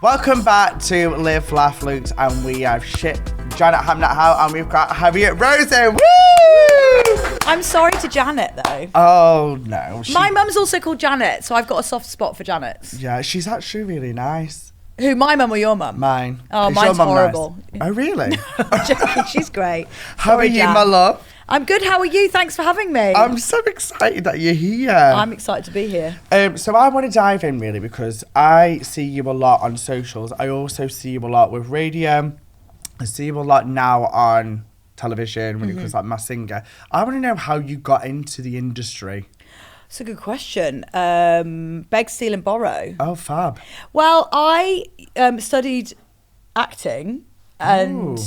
Welcome back to Live, Laugh, Looks, and we have Janet Hamnett-Howe, and we've got Harriet Rose. Woo! I'm sorry to Janet, though. Oh, no. My mum's also called Janet, so I've got a soft spot for Janets. Yeah, she's actually really nice. Who, my mum or your mum? Mine. Oh, Is mine's your mum horrible. Nice? Oh, really? I'm joking, she's great. How are you, my love? I'm good, how are you? Thanks for having me. I'm so excited that you're here. I'm excited to be here. So I want to dive in, really, because I see you a lot on socials. I also see you a lot with radio. I see you a lot now on television when it comes like Masked Singer. I want to know how you got into the industry. That's a good question. Beg, steal and borrow. Oh, fab. Well, I studied acting and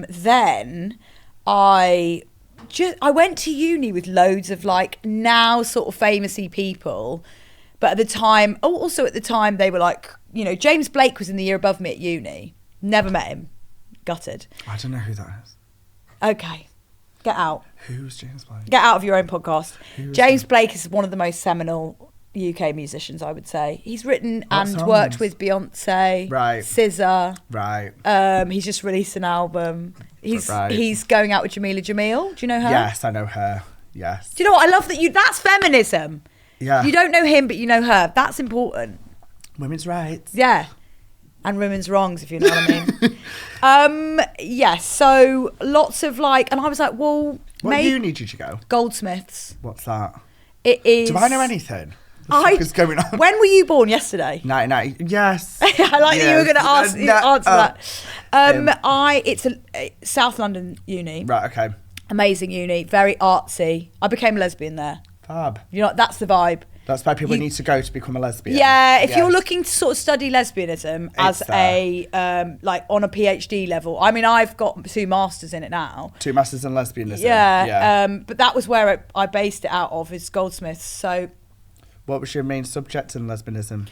then I went to uni with loads of like now sort of famousy people. But at the time, also at the time they were like, you know, James Blake was in the year above me at uni. Never met him. Gutted. I don't know who that is. Okay. Get out. Who's James Blake? Get out of your own podcast. James Blake is one of the most seminal UK musicians, I would say. He's written and worked with Beyonce, right, SZA. Right. He's just released an album. He's going out with Jamila Jamil. Do you know her? Yes, I know her. Yes. Do you know what? I love that that's feminism. Yeah. You don't know him, but you know her. That's important. Women's rights. Yeah. And women's wrongs, if you know what I mean. Yes, so lots of like, and I was like, well, what uni did you go? Goldsmiths. What's that? It is. Do I know anything? What the fuck is going on? When were you born? Yesterday? 1990. Yes. I like that you were going to answer that. It's a South London uni. Right. Okay. Amazing uni, very artsy. I became a lesbian there. Fab. You know, that's the vibe. That's why people need to go to become a lesbian. Yeah, if you're looking to sort of study lesbianism as a like on a PhD level. I mean, I've got 2 masters in it now. 2 masters in lesbianism. Yeah. But that was where I based it out of, is Goldsmiths. So, what was your main subject in lesbianism?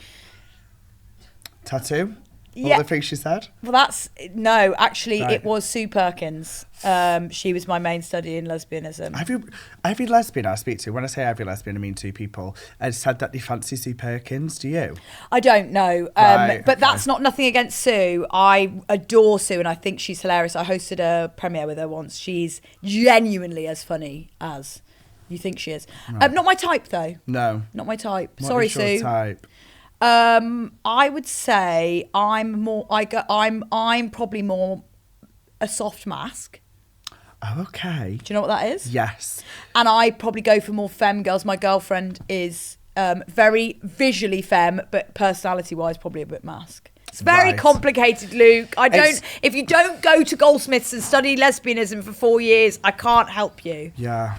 Tattoo? Yeah. All the things she said? Well, it was Sue Perkins. She was my main study in lesbianism. Every lesbian I speak to, when I say every lesbian, I mean 2 people, has said that they fancy Sue Perkins. Do you? I don't know. But that's nothing against Sue. I adore Sue and I think she's hilarious. I hosted a premiere with her once. She's genuinely as funny as you think she is. Right. Not my type, though. No. Not my type. What Sorry, is your Sue. Type? I would say I'm probably more a soft mask. Oh, okay. Do you know what that is? Yes. And I probably go for more femme girls. My girlfriend is very visually femme, but personality-wise, probably a bit mask. It's very complicated, Luke. If you don't go to Goldsmiths and study lesbianism for 4 years, I can't help you. Yeah.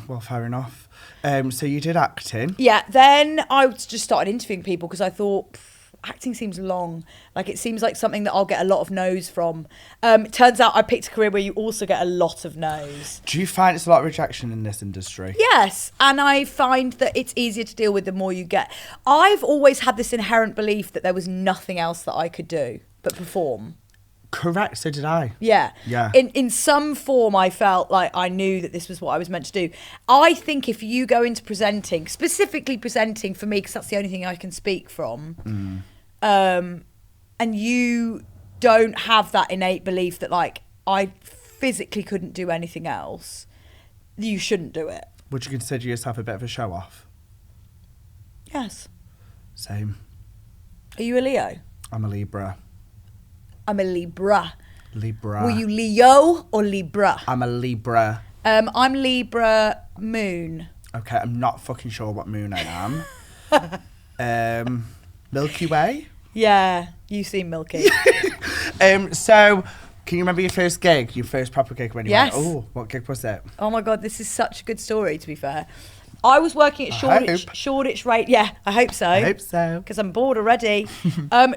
Well, fair enough. So you did acting. Yeah. Then I just started interviewing people because I thought acting seems long. Like it seems like something that I'll get a lot of no's from. It turns out I picked a career where you also get a lot of no's. Do you find it's a lot of rejection in this industry? Yes, and I find that it's easier to deal with the more you get. I've always had this inherent belief that there was nothing else that I could do but perform. Correct, so did I. Yeah. Yeah. In some form, I felt like I knew that this was what I was meant to do. I think if you go into presenting, specifically presenting for me, because that's the only thing I can speak from, and you don't have that innate belief that like I physically couldn't do anything else, you shouldn't do it. Would you consider yourself a bit of a show off? Yes. Same. Are you a Leo? I'm a Libra. I'm a Libra. Libra. Were you Leo or Libra? I'm a Libra. I'm Libra moon. Okay, I'm not fucking sure what moon I am. Milky Way? Yeah, you seem milky. So, can you remember your first gig, your first proper gig when you Yes. went, oh, what gig was it? Oh my God, this is such a good story, to be fair. I was working at Shoreditch Radio. Yeah, I hope so. I hope so. Because I'm bored already.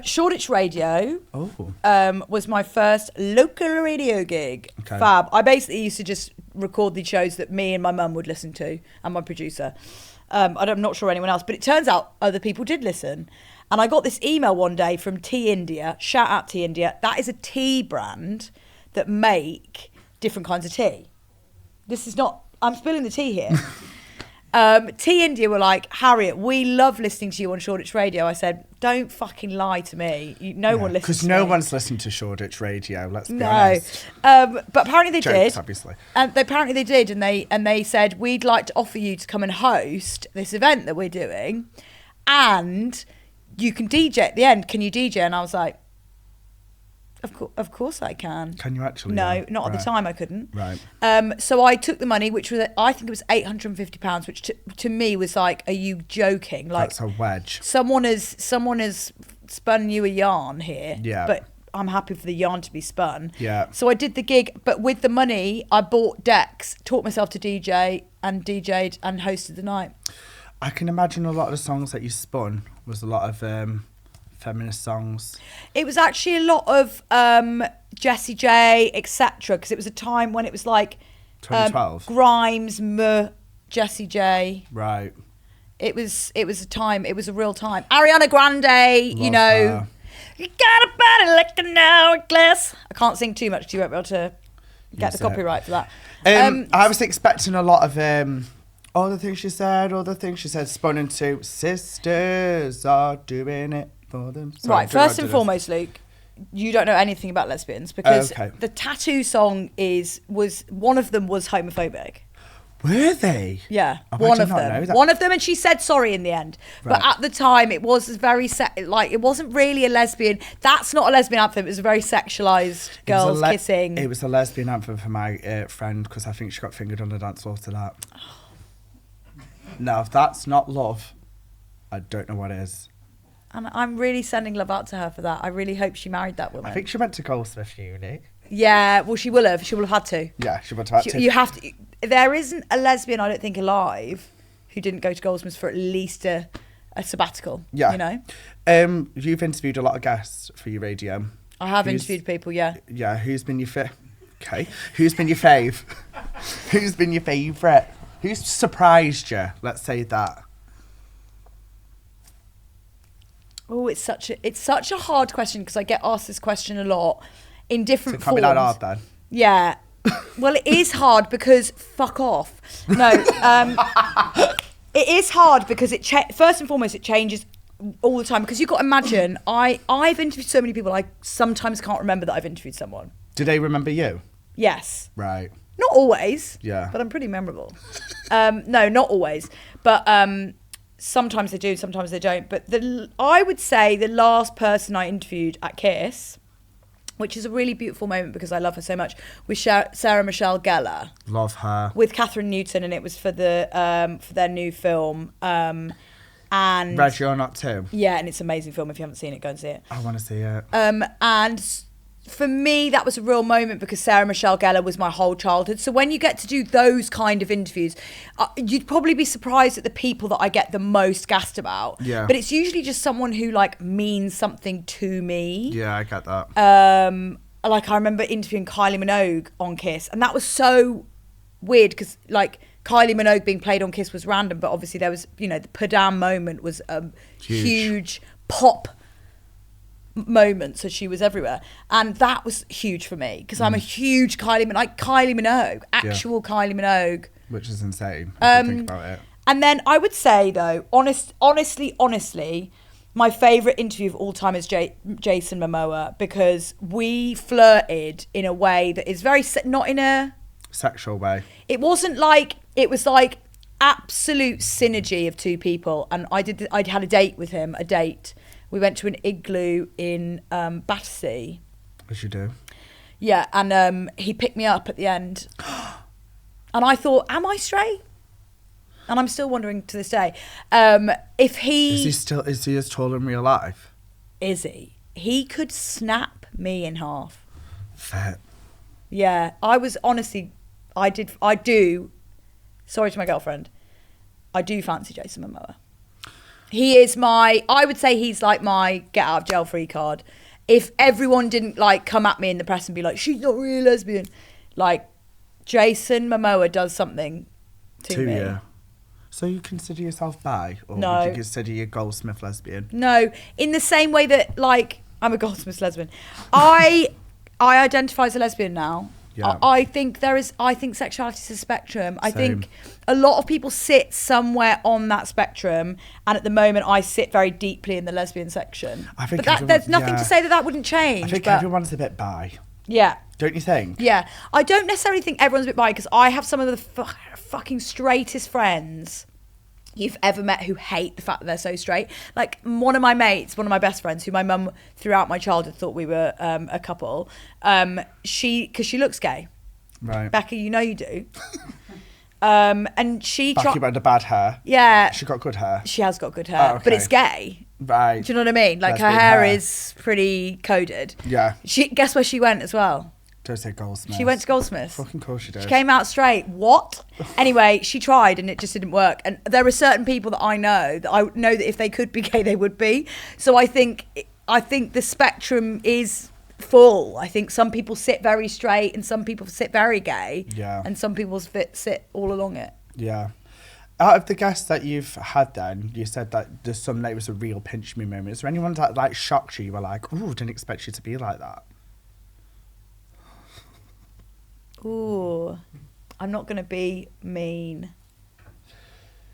Shoreditch Radio Oh. was my first local radio gig. Okay. Fab. I basically used to just record these shows that me and my mum would listen to, and my producer. I'm not sure anyone else, but it turns out other people did listen. And I got this email one day from Tea India. Shout out Tea India. That is a tea brand that make different kinds of tea. This is not... I'm spilling the tea here. T India were like, Harriet, we love listening to you on Shoreditch Radio. I said, don't fucking lie to me. No one listens to me. Because no one's listening to Shoreditch Radio, let's be honest. But apparently they Jokes, did. Obviously. Apparently they did, and they said, we'd like to offer you to come and host this event that we're doing, and you can DJ at the end. Can you DJ? And I was like, of course I can. Can you actually? No, not at the time I couldn't. Right. So I took the money, which was, I think it was £850, which to me was like, are you joking? Like, that's a wedge. Someone has spun you a yarn here. Yeah. But I'm happy for the yarn to be spun. Yeah. So I did the gig, but with the money, I bought decks, taught myself to DJ, and DJ'd and hosted the night. I can imagine a lot of the songs that you spun was a lot of feminist songs. It was actually a lot of Jessie J, etc. Because it was a time when it was like 2012. Grimes, Jessie J. Right. It was a time. It was a real time. Ariana Grande, you know. Her. You got a body like an hourglass. I can't sing too much because you won't be able to get the copyright for that. I was expecting a lot of all the things she said, spun into sisters are doing it for them. Sorry, Right, first and foremost, Luke, you don't know anything about lesbians because the tattoo song was one of them was homophobic. Were they? Yeah, Oh, one I of did not them. know that. One of them, and she said sorry in the end. Right. But at the time, it was very like it wasn't really a lesbian. That's not a lesbian anthem. It was a very sexualized girls kissing. It was a lesbian anthem for my friend because I think she got fingered on the dance floor to that. Now, if that's not love, I don't know what is. And I'm really sending love out to her for that. I really hope she married that woman. I think she went to Goldsmith Uni. Yeah, well, she will have. She will have had to. Yeah, she would have had to. You have to. There isn't a lesbian, I don't think, alive who didn't go to Goldsmiths for at least a sabbatical. Yeah. You know? You've interviewed a lot of guests for your radio. I have interviewed people, yeah. Yeah, who's been your Who's been your fave? Who's been your favourite? Who's surprised you? Let's say that. Oh, it's such a hard question because I get asked this question a lot in different So it forms. can't be that hard then. Yeah. Well, it is hard because fuck off. No, it is hard because first and foremost it changes all the time because you've got to imagine I've interviewed so many people I sometimes can't remember that I've interviewed someone. Do they remember you? Yes. Right. Not always. Yeah. But I'm pretty memorable. No, not always. But sometimes they do, sometimes they don't. But I would say the last person I interviewed at Kiss, which is a really beautiful moment because I love her so much, was Sarah Michelle Gellar. Love her. With Catherine Newton, and it was for their new film. And Reg, You're Not Too. Yeah, and it's an amazing film. If you haven't seen it, go and see it. I want to see it. And for me, that was a real moment because Sarah Michelle Gellar was my whole childhood. So when you get to do those kind of interviews, you'd probably be surprised at the people that I get the most gassed about. Yeah. But it's usually just someone who like means something to me. Yeah, I get that. Like I remember interviewing Kylie Minogue on Kiss, and that was so weird because like Kylie Minogue being played on Kiss was random, but obviously there was, you know, the Padam moment was a huge pop moment, so she was everywhere, and that was huge for me because I'm a huge Kylie Minogue, actual Kylie Minogue, which is insane if you think about it. And then I would say though, honestly, my favourite interview of all time is Jason Momoa because we flirted in a way that is very not in a sexual way. It wasn't like it was like absolute synergy of two people, and I'd had a date with him. We went to an igloo in Battersea. As you do. Yeah, and he picked me up at the end. And I thought, am I straight? And I'm still wondering to this day. If he... Is he as tall in real life? Is he? He could snap me in half. Fair. Yeah, I was honestly... I do... Sorry to my girlfriend. I do fancy Jason Momoa. He is I would say he's like my get out of jail free card. If everyone didn't like come at me in the press and be like, she's not really a lesbian, like Jason Momoa does something to me. You. So you consider yourself bi? Or No. would you consider you a Goldsmith lesbian? No, in the same way that like I'm a Goldsmith lesbian. I identify as a lesbian now. Yeah. I think sexuality is a spectrum. I Same. think a lot of people sit somewhere on that spectrum, and at the moment I sit very deeply in the lesbian section. I think but there's nothing to say that wouldn't change. I think but everyone's a bit bi. yeah. Don't you think? Yeah. I don't necessarily think everyone's a bit bi, because I have some of the fucking straightest friends you've ever met who hate the fact that they're so straight. Like one of my best friends, who my mum throughout my childhood thought we were a couple, because she looks gay. Right. Becca, you know you do. And she Becky about the bad hair. Yeah. She got good hair. She has got good hair, Oh, okay. but it's gay. Right. Do you know what I mean? Like her Lesbian hair is pretty coded. Yeah. Guess where she went as well? Don't say Goldsmiths. She went to Goldsmiths. Fucking course she did. She came out straight. What? Anyway, she tried and it just didn't work. And there are certain people that I know that if they could be gay, they would be. So I think the spectrum is full. I think some people sit very straight and some people sit very gay. Yeah. And some people sit all along it. Yeah. Out of the guests that you've had then, you said that there's some that it was a real pinch me moment. Is there anyone that like shocked you? You were like, ooh, didn't expect you to be like that. Ooh, I'm not going to be mean.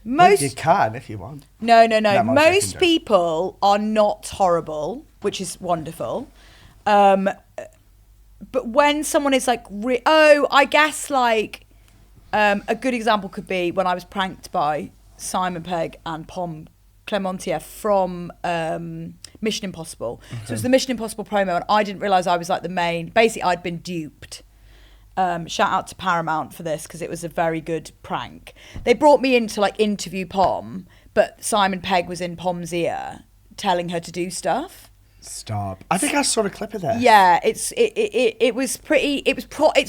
You can if you want. No. No, Most people are not horrible, which is wonderful. But when someone is like, I guess like a good example could be when I was pranked by Simon Pegg and Pom Clemontier from Mission Impossible. Okay. So it was the Mission Impossible promo, and I didn't realise I was like the main. Basically, I'd been duped. Shout out to Paramount for this, because it was a very good prank. They brought me in to like interview Pom, but Simon Pegg was in Pom's ear telling her to do stuff. Stop. I think I saw a clip of this. Yeah, it's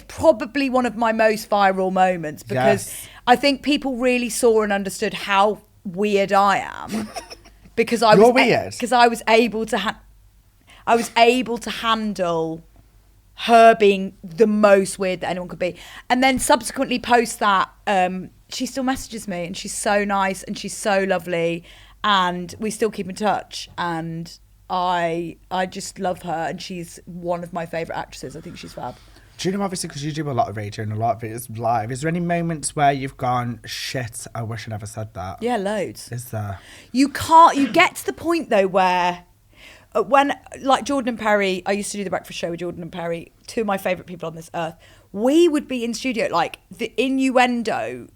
probably one of my most viral moments, because Yes. I think people really saw and understood how weird I am, because I You're weird. because I was able to handle her being the most weird that anyone could be. And then subsequently post that, she still messages me, and she's so nice and she's so lovely, and we still keep in touch, and I just love her, and she's one of my favourite actresses. I think she's fab. Do you know, obviously, because you do a lot of radio and a lot of it is live, is there any moments where you've gone, shit, I wish I never said that? Yeah, loads. Is there? You get to the point though where when, like Jordan and Perry, I used to do the breakfast show with Jordan and Perry, two of my favourite people on this earth. We would be in studio, like the innuendo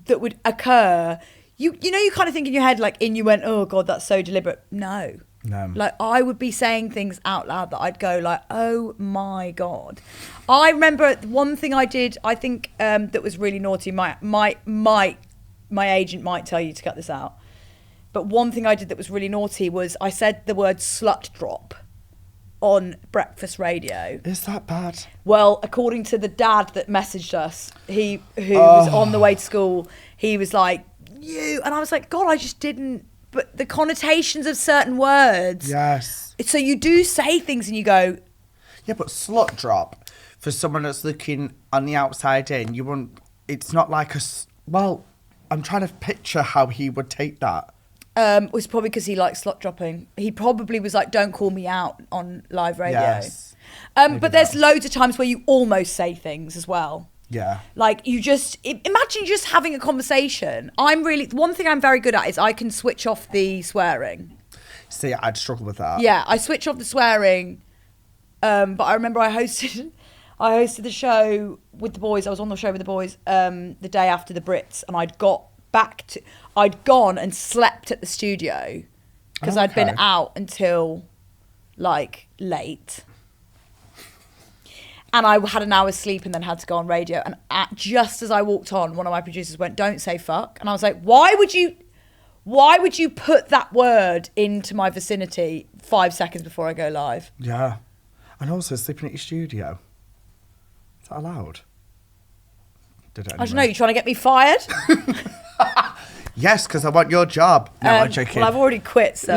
that would occur. You know, you kind of think in your head, like innuendo, oh God, that's so deliberate. No. Like I would be saying things out loud that I'd go like, oh my God. I remember one thing I did, I think that was really naughty. My agent might tell you to cut this out. But one thing I did that was really naughty was I said the word slut drop on breakfast radio. Is that bad? Well, according to the dad that messaged us, who was on the way to school, he was like, you, and I was like, God, I just didn't. But the connotations of certain words. Yes. So you do say things and you go. Yeah, but slut drop, for someone that's looking on the outside in, you won't, it's not like well, I'm trying to picture how he would take that. It was probably because he likes slut dropping. He probably was like, don't call me out on live radio. Yes. But there's loads of times where you almost say things as well. Yeah. Like you just, imagine just having a conversation. One thing I'm very good at is I can switch off the swearing. See, I'd struggle with that. Yeah, I switch off the swearing. But I remember I hosted the show with the boys. I was on the show with the boys the day after the Brits, and I'd gone and slept at the studio because I'd been out until like late. And I had an hour's sleep and then had to go on radio. And just as I walked on, one of my producers went, "Don't say fuck." And I was like, why would you put that word into my vicinity 5 seconds before I go live? Yeah. And also sleeping at your studio. Is that allowed? Did it anyway. I don't know, you trying to get me fired? Yes, because I want your job. No, I'm joking. Well, I've already quit, so...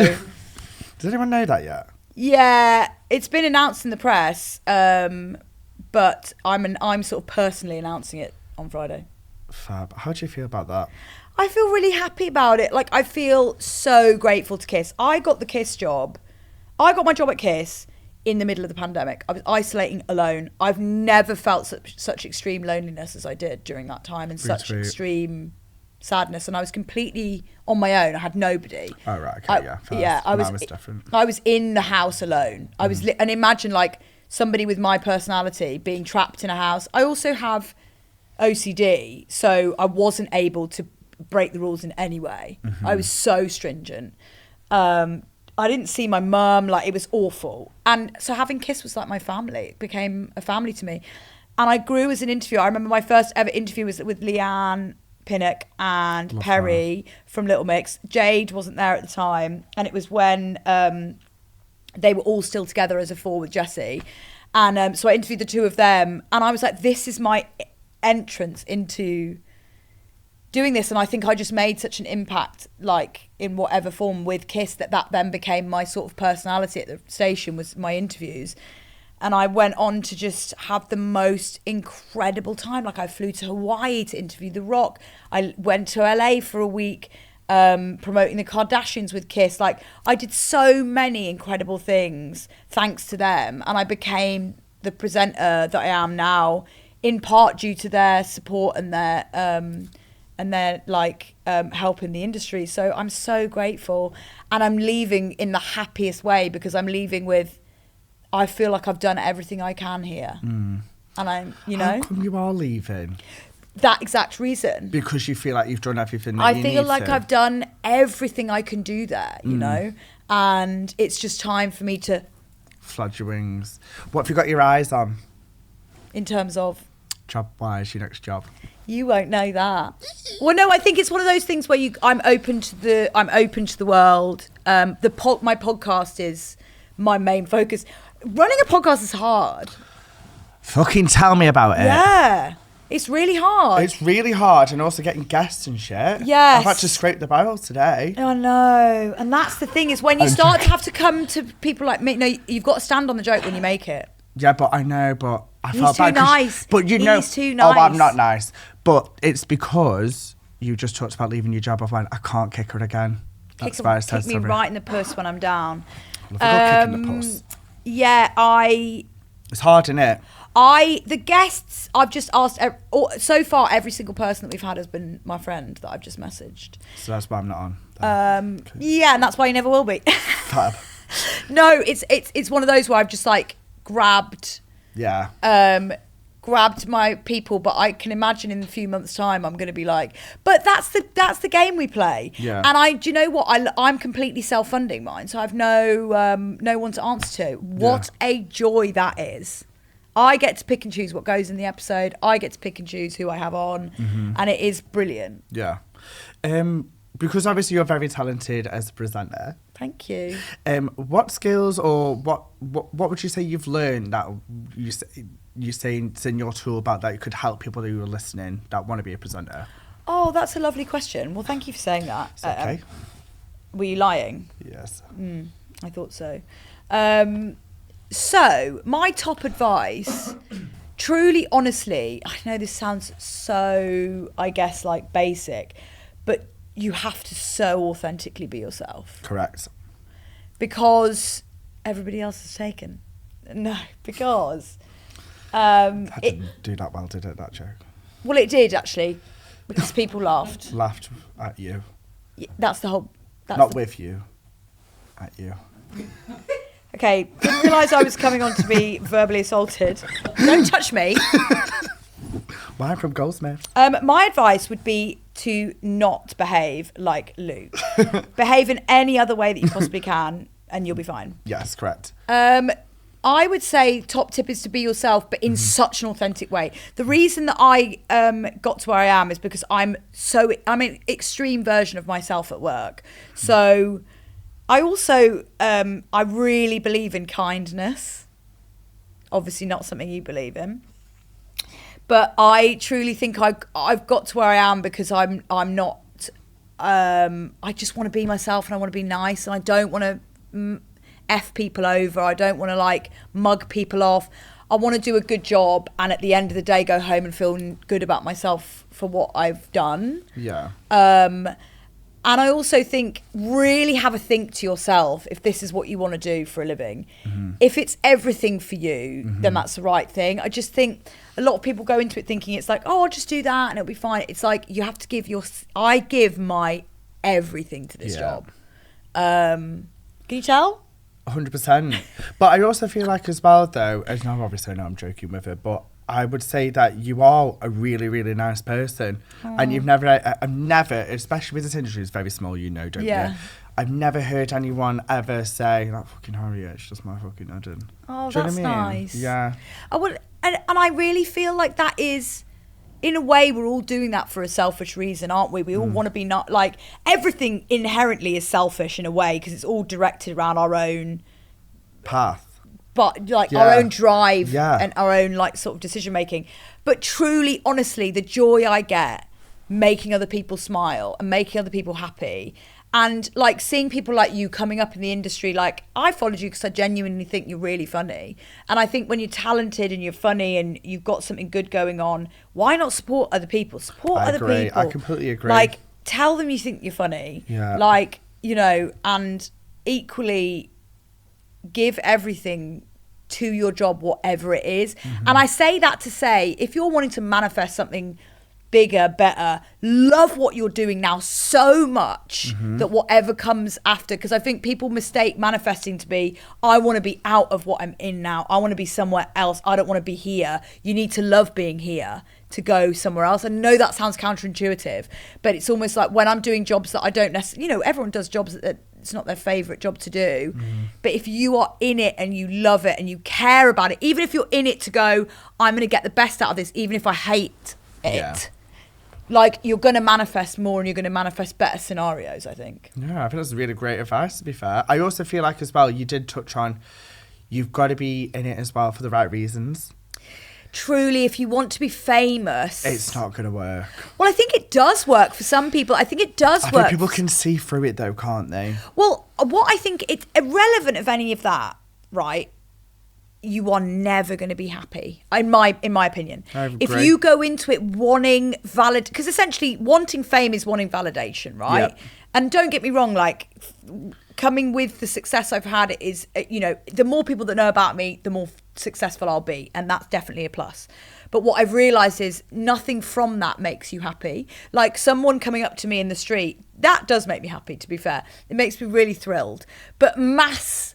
Does anyone know that yet? Yeah, it's been announced in the press, but I'm sort of personally announcing it on Friday. Fab. How do you feel about that? I feel really happy about it. Like, I feel so grateful to Kiss. I got the Kiss job. I got my job at Kiss in the middle of the pandemic. I was isolating alone. I've never felt such extreme loneliness as I did during that time, and such extreme sadness. And I was completely on my own. I had nobody. Oh, right. Okay, I was different. I was in the house alone. I was, and imagine like somebody with my personality being trapped in a house. I also have OCD, so I wasn't able to break the rules in any way. I was so stringent. I didn't see my mum, like it was awful. And so having Kiss was like my family. It became a family to me. And I grew as an interviewer. I remember my first ever interview was with Leanne Pinnock and Perry from Little Mix. Jade wasn't there at the time. And it was when they were all still together as a four with Jessie. And so I interviewed the two of them. And I was like, this is my entrance into doing this. And I think I just made such an impact, like in whatever form with Kiss, that then became my sort of personality at the station, was my interviews. And I went on to just have the most incredible time. Like I flew to Hawaii to interview The Rock. I went to LA for a week promoting the Kardashians with Kiss. Like I did so many incredible things thanks to them. And I became the presenter that I am now, in part due to their support and their like help in the industry. So I'm so grateful, and I'm leaving in the happiest way, because I'm leaving with, I feel like I've done everything I can here. And I'm, How come you are leaving? That exact reason. Because you feel like you've done everything that I you need feel like to. I've done everything I can do there, you know, and it's just time for me to flood your wings. What have you got your eyes on? In terms of job-wise, your next job. You won't know that. Well, no, I think it's one of those things where I'm open to the world. My podcast is my main focus. Running a podcast is hard. Fucking tell me about it. Yeah, it's really hard. It's really hard, and also getting guests and shit. Yes. I've had to scrape the barrel today. I know, and that's the thing, is when you start to have to come to people like me. No, you've got to stand on the joke when you make it. Yeah, but I know, but I He's felt too bad. nice. But you know, He's too nice. Oh, I'm not nice. But it's because you just talked about leaving your job. I went, I can't kick her again. That's why I said kick me right in the puss when I'm down. Look at kicking the puss. Yeah, It's hard, isn't it? The guests, I've just asked, so far every single person that we've had has been my friend that I've just messaged. So that's why I'm not on. Okay. Yeah, and that's why you never will be. Fab. No, it's one of those where I've just like grabbed my people, but I can imagine in a few months' time I'm going to be like, but that's the game we play. Yeah. And do you know what? I'm completely self-funding mine, so I've no one to answer to. What a joy that is. I get to pick and choose what goes in the episode. I get to pick and choose who I have on, and it is brilliant. Yeah. Because obviously you're very talented as a presenter. Thank you. What skills or what would you say you've learned that you saying it's in your tool about that could help people who are listening that want to be a presenter? Oh, that's a lovely question. Well, thank you for saying that. It's okay. Were you lying? Yes. I thought so. So my top advice, truly, honestly, I know this sounds so, I guess, like basic, but you have to so authentically be yourself. Correct. Because everybody else is taken. No, because... that didn't do that well, did it, that joke? Well, it did, actually, because people laughed. Laughed at you. Yeah, that's the whole... Not with you. At you. Okay, didn't realise I was coming on to be verbally assaulted. Don't touch me. Mine from Goldsmith. My advice would be to not behave like Luke. Behave in any other way that you possibly can, and you'll be fine. Yes, correct. I would say top tip is to be yourself, but in such an authentic way. The reason that I got to where I am is because I'm an extreme version of myself at work. So I also, I really believe in kindness. Obviously not something you believe in. But I truly think I've got to where I am because I'm not, I just want to be myself, and I want to be nice, and I don't want to F people over. I don't want to like mug people off. I want to do a good job, and at the end of the day go home and feel good about myself for what I've done. Yeah. And I also think really have a think to yourself if this is what you want to do for a living. If it's everything for you, then that's the right thing. I just think a lot of people go into it thinking it's like, oh, I'll just do that and it'll be fine. It's like you have to I give my everything to this job. Can you tell? 100%. But I also feel like as well, though, as now obviously I know I'm joking with it, but I would say that you are a really, really nice person. And I've never, especially with this industry, it's very small, you know, don't you? I've never heard anyone ever say, that fucking Harriet, she's just my fucking Eden. Oh, that's nice. Yeah. And I really feel like that is, in a way, we're all doing that for a selfish reason, aren't we? We all want to be not, like, everything inherently is selfish in a way because it's all directed around our own path. But like our own drive and our own like sort of decision making. But truly, honestly, the joy I get making other people smile and making other people happy, and like seeing people like you coming up in the industry, like I followed you because I genuinely think you're really funny. And I think when you're talented and you're funny and you've got something good going on, why not support other people? Support other people. I completely agree. Like tell them you think you're funny. Yeah. Like, you know, and equally give everything to your job, whatever it is. And I say that to say, if you're wanting to manifest something bigger, better, love what you're doing now so much that whatever comes after, because I think people mistake manifesting to be, I want to be out of what I'm in now. I want to be somewhere else. I don't want to be here. You need to love being here to go somewhere else. I know that sounds counterintuitive, but it's almost like when I'm doing jobs that I don't necessarily, you know, everyone does jobs that it's not their favourite job to do. But if you are in it and you love it and you care about it, even if you're in it to go, I'm going to get the best out of this, even if I hate it, like you're going to manifest more and you're going to manifest better scenarios, I think. Yeah, I think that's really great advice, to be fair. I also feel like as well, you did touch on, you've got to be in it as well for the right reasons. Truly, if you want to be famous, it's not going to work. Well, I think it does work for some people. I think it does work. I think people can see through it though, can't they? Well, what I think, it's irrelevant of any of that, right? You are never going to be happy, in my opinion. If you go into it wanting because essentially wanting fame is wanting validation, right? Yep. And don't get me wrong, like coming with the success I've had is, you know, the more people that know about me, the more successful I'll be. And that's definitely a plus. But what I've realised is nothing from that makes you happy. Like someone coming up to me in the street, that does make me happy, to be fair. It makes me really thrilled. But mass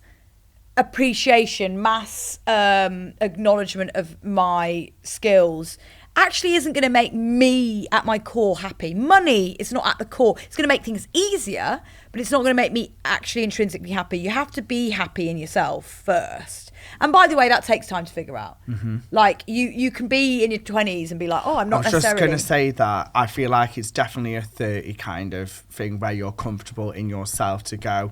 appreciation, mass acknowledgement of my skills actually isn't going to make me at my core happy. Money is not at the core. It's going to make things easier, but it's not going to make me actually intrinsically happy. You have to be happy in yourself first. And by the way, that takes time to figure out. Like you can be in your 20s and be like, oh, I'm not necessarily. I was just going to say that I feel like it's definitely a 30 kind of thing where you're comfortable in yourself to go,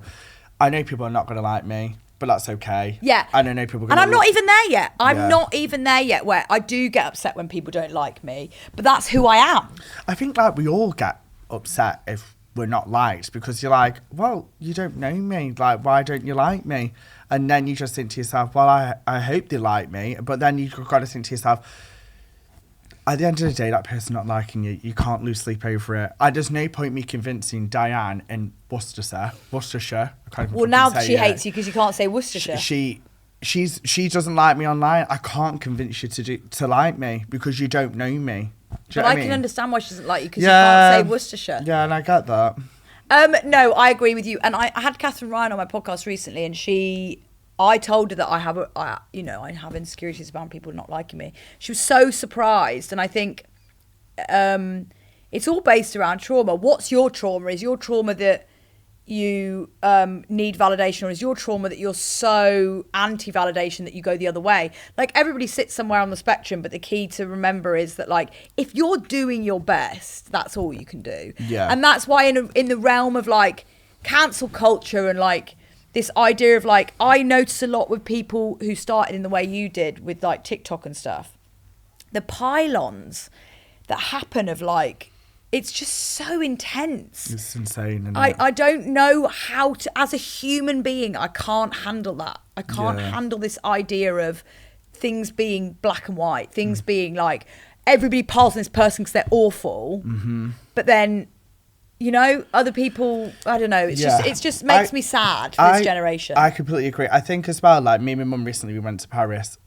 I know people are not going to like me, but that's okay. Yeah. I don't know people. And I'm not even there yet. I'm not even there yet where I do get upset when people don't like me, but that's who I am. I think like we all get upset if we're not liked because you're like, well, you don't know me. Like, why don't you like me? And then you just think to yourself, well, I hope they like me. But then you've got to think to yourself, at the end of the day, that person not liking you, you can't lose sleep over it. There's no point me convincing Diane in Worcestershire. I can't even now say she it. hates you because you can't say Worcestershire. She doesn't like me online. I can't convince you to like me because you don't know me. But I can understand why she doesn't like you because you can't say Worcestershire. Yeah, and I get that. No, I agree with you. And I had Catherine Ryan on my podcast recently, and I told her that I have insecurities about people not liking me. She was so surprised, and I think it's all based around trauma. What's your trauma? Is your trauma that you need validation, or is your trauma that you're so anti-validation that you go the other way? Like everybody sits somewhere on the spectrum, but the key to remember is that like if you're doing your best, that's all you can do. Yeah. And that's why in the realm of like cancel culture and like this idea of like, I notice a lot with people who started in the way you did with like TikTok and stuff, the pylons that happen of like, it's just so intense. It's insane, isn't it? I don't know how to, as a human being, I can't handle that. I can't handle this idea of things being black and white, things being like, everybody piles on this person because they're awful, but then You know, other people, I don't know. It just makes me sad for this generation. I completely agree. I think as well, like me and my mum recently, we went to Paris.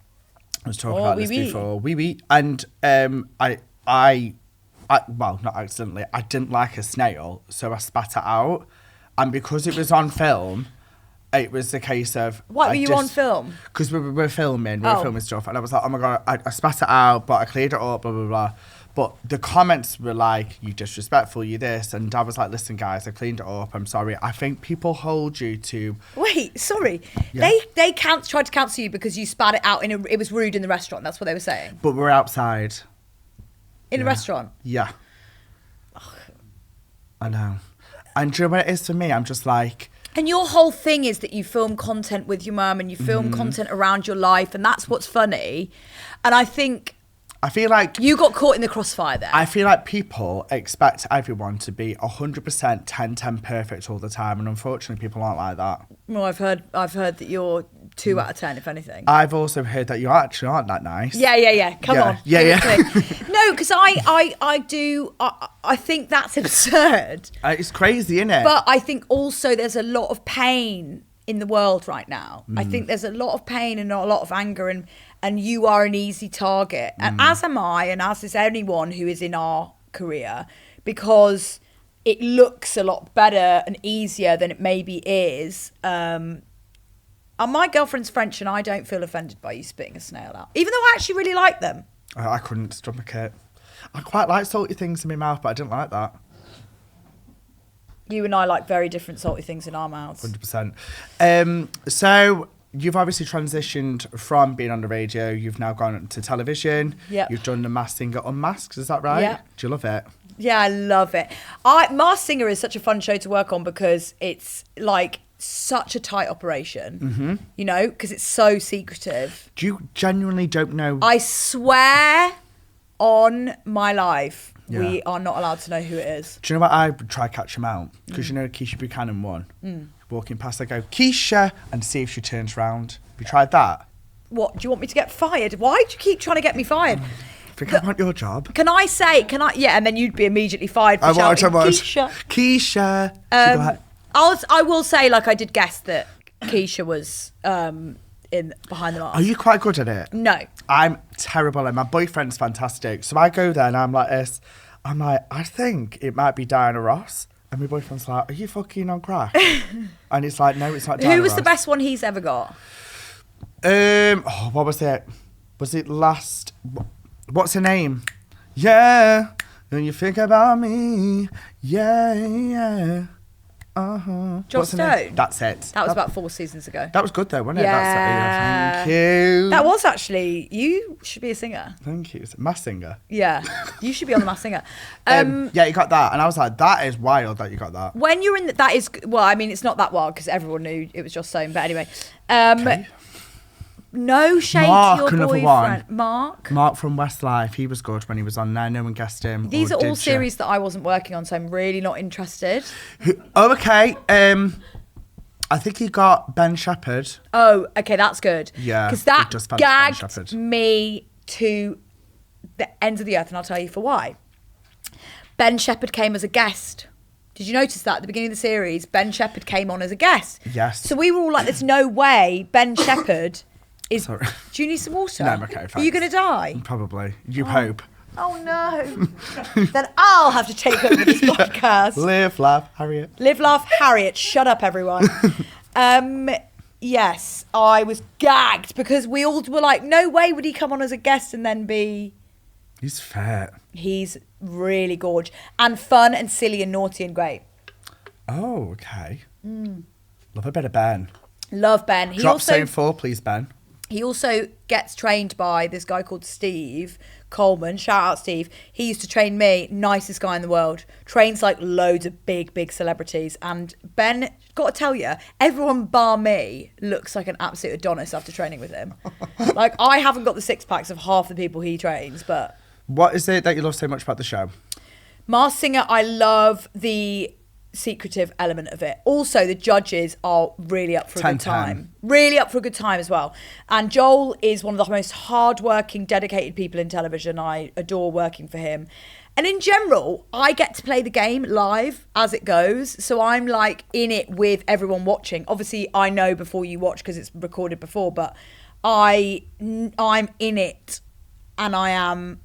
I was talking about this before. And well, not accidentally, I didn't like a snail, so I spat it out. And because it was on film, it was a case of... What, were you on film? Because we were filming stuff. And I was like, oh my God, I spat it out, but I cleared it up, blah, blah, blah. But the comments were like, you disrespectful, you this. And I was like, listen, guys, I cleaned it up. I'm sorry. I think people hold you to... Wait, sorry. Yeah. They tried to cancel you because you spat it out. It was rude in the restaurant. That's what they were saying. But we're outside. In a restaurant? Yeah. Ugh. I know. And do you know what it is for me? I'm just like... And your whole thing is that you film content with your mum and you film content around your life. And that's what's funny. And I feel like... You got caught in the crossfire there. I feel like people expect everyone to be 100% 10-10 perfect all the time. And unfortunately, people aren't like that. Well, I've heard that you're 2 out of 10, if anything. I've also heard that you actually aren't that nice. Yeah. Come on. Yeah. No, because I think that's absurd. It's crazy, isn't it? But I think also there's a lot of pain in the world right now. I think there's a lot of pain and a lot of anger, and you are an easy target. And as am I, and as is anyone who is in our career, because it looks a lot better and easier than it maybe is. And my girlfriend's French, and I don't feel offended by you spitting a snail out, even though I actually really like them. I couldn't stomach it. I quite like salty things in my mouth, but I didn't like that. You and I like very different salty things in our mouths. 100%. So you've obviously transitioned from being on the radio. You've now gone to television. Yeah. You've done the Masked Singer Unmasked. Is that right? Yeah. Do you love it? Yeah, I love it. Masked Singer is such a fun show to work on because it's like such a tight operation, you know, because it's so secretive. Do you genuinely don't know? I swear on my life, we are not allowed to know who it is. Do you know what? I would try catch him out because you know Keisha Buchanan won. Walking past, I go, Keisha, and see if she turns round. Have you tried that? What, do you want me to get fired? Why do you keep trying to get me fired? I think I want your job. Can I, yeah, and then you'd be immediately fired for shouting, Keisha. Keisha. I will say, like, I did guess that Keisha was in behind the mask. Are you quite good at it? No. I'm terrible, and my boyfriend's fantastic. So I go there and I'm like this. I'm like, I think it might be Diana Ross. And my boyfriend's like, are you fucking on crack? And it's like, no, it's not Diana Who was Ross. the best one he's ever got? What was it? Was it last... What's her name? Yeah. When you think about me. Yeah. Joss Stone? That's it. That was about 4 seasons ago. That was good though, wasn't it? Yeah. Thank you. That was actually, you should be a singer. Thank you. Masked Singer. Yeah. You should be on the Masked Singer. Yeah, you got that. And I was like, that is wild that you got that. When you're in that is, well, I mean, it's not that wild because everyone knew it was Joss Stone. But anyway. Okay. No shade to your boyfriend. Mark from Westlife. He was good when he was on there. No one guessed him. These are all series that I wasn't working on, so I'm really not interested. Oh, okay. I think he got Ben Shepherd. Oh, okay, that's good. Yeah. Because that gagged me to the ends of the earth, and I'll tell you for why. Ben Shepherd came as a guest. Did you notice that at the beginning of the series, Ben Shepherd came on as a guest? Yes. So we were all like, there's no way Ben Shepherd is... Sorry. Do you need some water? No, I'm okay, thanks. Are you going to die? Probably. You hope. Oh, no. Then I'll have to take over this podcast. Live, laugh, Harriet. Live, laugh, Harriet. Shut up, everyone. Yes, I was gagged because we all were like, no way would he come on as a guest and then be... He's fat. He's really gorgeous and fun and silly and naughty and great. Oh, okay. Love a bit of Ben. Love Ben. Drop zone 4, please, Ben. He also gets trained by this guy called Steve Coleman. Shout out, Steve. He used to train me. Nicest guy in the world. Trains like loads of big celebrities. And Ben, got to tell you, everyone bar me looks like an absolute Adonis after training with him. Like, I haven't got the 6-packs of half the people he trains, but... What is it that you love so much about the show? Masked Singer, I love the secretive element of it. Also, the judges are really up for a good time. Really up for a good time as well. And Joel is one of the most hardworking, dedicated people in television. I adore working for him. And in general, I get to play the game live as it goes. So I'm like in it with everyone watching. Obviously, I know before you watch because it's recorded before, but I'm in it and I am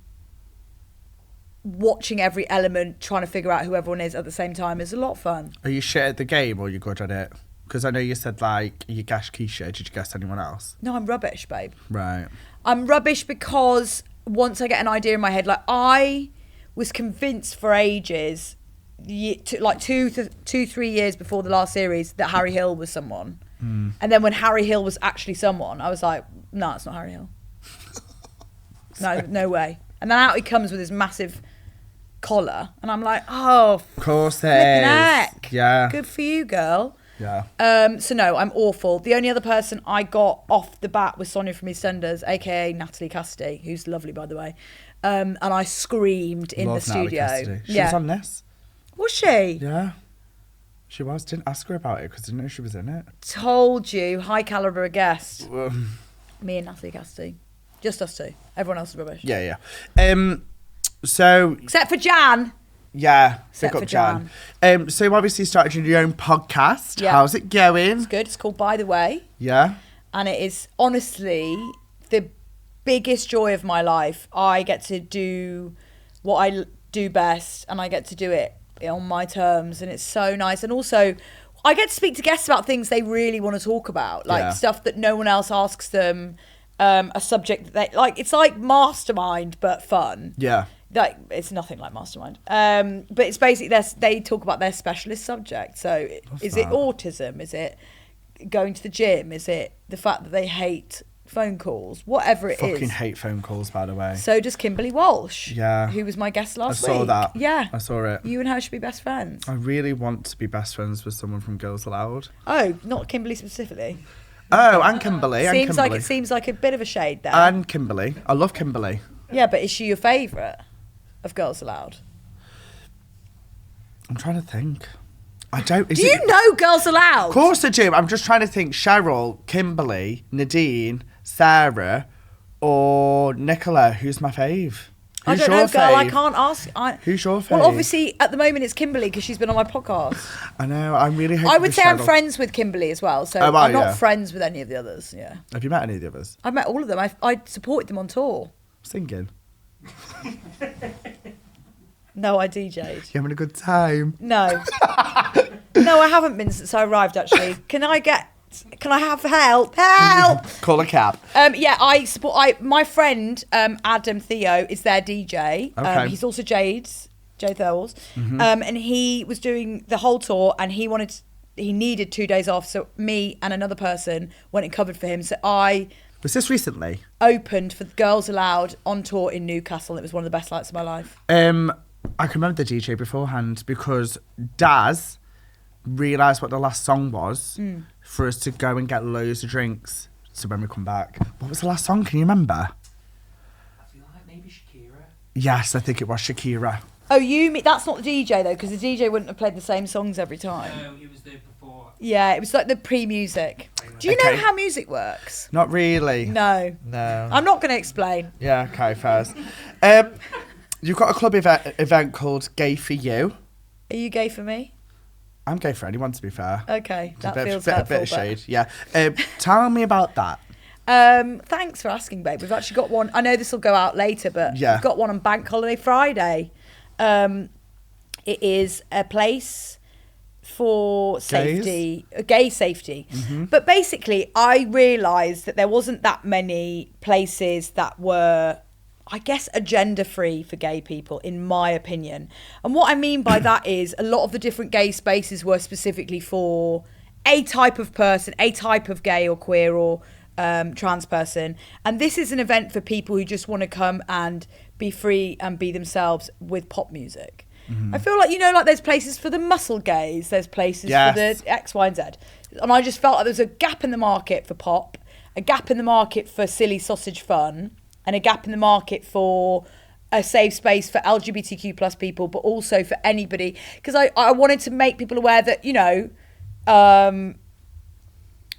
watching every element, trying to figure out who everyone is at the same time. It's a lot of fun. Are you shit at the game or are you good at it? Because I know you said, like, you guessed Keisha. Did you guess anyone else? No, I'm rubbish, babe. Right. I'm rubbish because once I get an idea in my head, like I was convinced for ages, like 3 years before the last series, that Harry Hill was someone. And then when Harry Hill was actually someone, I was like, no, it's not Harry Hill. No way. And then out he comes with his massive collar, and I'm like, oh, of course it flipping is. heck. Yeah. Good for you, girl. Yeah. So no, I'm awful. The only other person I got off the bat was Sonia from EastEnders, aka Natalie Cassidy, who's lovely, by the way. And I screamed in Love the Natalie studio. Cassidy. She was on this. Was she? Yeah. She was. Didn't ask her about it because I didn't know she was in it. Told you, high caliber guest. Um, Me and Natalie Cassidy. Just us two. Everyone else is rubbish. yeah. So Except for Jan. yeah, Except pick for up Jan. So you obviously started your own podcast. Yeah. How's it going? It's good. It's called By the Way. Yeah. And it is honestly the biggest joy of my life. I get to do what I do best, and I get to do it on my terms, and it's so nice. And also I get to speak to guests about things they really want to talk about, like stuff that no one else asks them, a subject that they like. It's like Mastermind but fun. Yeah. Like, it's nothing like Mastermind, but it's basically they talk about their specialist subject. So is it autism, is it going to the gym, is it the fact that they hate phone calls, whatever it is. Fucking hate phone calls, by the way. So does Kimberly Walsh. Yeah. Who was my guest last week. I saw that. Yeah. I saw it. You and her should be best friends. I really want to be best friends with someone from Girls Aloud. Oh, not Kimberly specifically. Oh, and Kimberly. Seems like a bit of a shade there. And Kimberly. I love Kimberly. Yeah, but is she your favourite of Girls Aloud? I'm trying to think. I don't... Do you know Girls Aloud? Of course I do. I'm just trying to think. Cheryl, Kimberly, Nadine, Sarah, or Nicola. Who's my fave? I don't know, girl. I can't ask. Who's your fave? Well, obviously, at the moment, it's Kimberly because she's been on my podcast. I know. I'm really hoping I would say I'm Cheryl. friends with Kimberly as well. So Oh, I'm not yeah. friends with any of the others. Yeah. Have you met any of the others? I've met all of them. I supported them on tour. Singing. No, I DJ'd. You having a good time? No. No, I haven't been since I arrived, actually. Can I have help? Help! Call a cab. Yeah, I support. My friend Adam Theo is their DJ. Okay. He's also Jade Thurles, and he was doing the whole tour, and he needed 2 days off. So me and another person went and covered for him. So I Was this recently? opened for Girls Aloud on tour in Newcastle. It was one of the best nights of my life. I can remember the DJ beforehand because Daz realised what the last song was for us to go and get loads of drinks. So when we come back, what was the last song? Can you remember? I feel like maybe Shakira. Yes, I think it was Shakira. Oh, that's not the DJ though, because the DJ wouldn't have played the same songs every time. No, it was the before. Yeah, it was like the pre-music. Do you know how music works? Not really. No. No. I'm not going to explain. Yeah, okay, first. You've got a club event called Gay for You. Are you gay for me? I'm gay for anyone, to be fair. Okay, that feels a bit of shade, yeah. Tell me about that. Thanks for asking, babe. We've actually got one. I know this will go out later, but Yeah. we've got one on Bank Holiday Friday. It is a place for safety, gay safety. But basically, I realised that there wasn't that many places that were, I guess, agenda-free for gay people, in my opinion. And what I mean by that is a lot of the different gay spaces were specifically for a type of person, a type of gay or queer or trans person. And this is an event for people who just want to come and be free and be themselves with pop music. I feel like, like there's places for the muscle gays, there's places for the X, Y, and Z. And I just felt like there was a gap in the market for pop, a gap in the market for silly sausage fun, and a gap in the market for a safe space for LGBTQ plus people, but also for anybody. Because I wanted to make people aware that,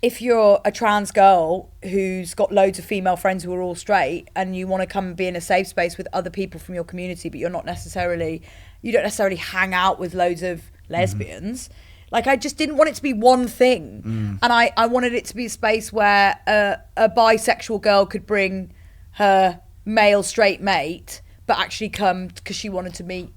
if you're a trans girl who's got loads of female friends who are all straight and you want to come and be in a safe space with other people from your community, but you don't necessarily hang out with loads of lesbians. Like, I just didn't want it to be one thing. And I wanted it to be a space where a bisexual girl could bring her male straight mate, but actually come because she wanted to meet,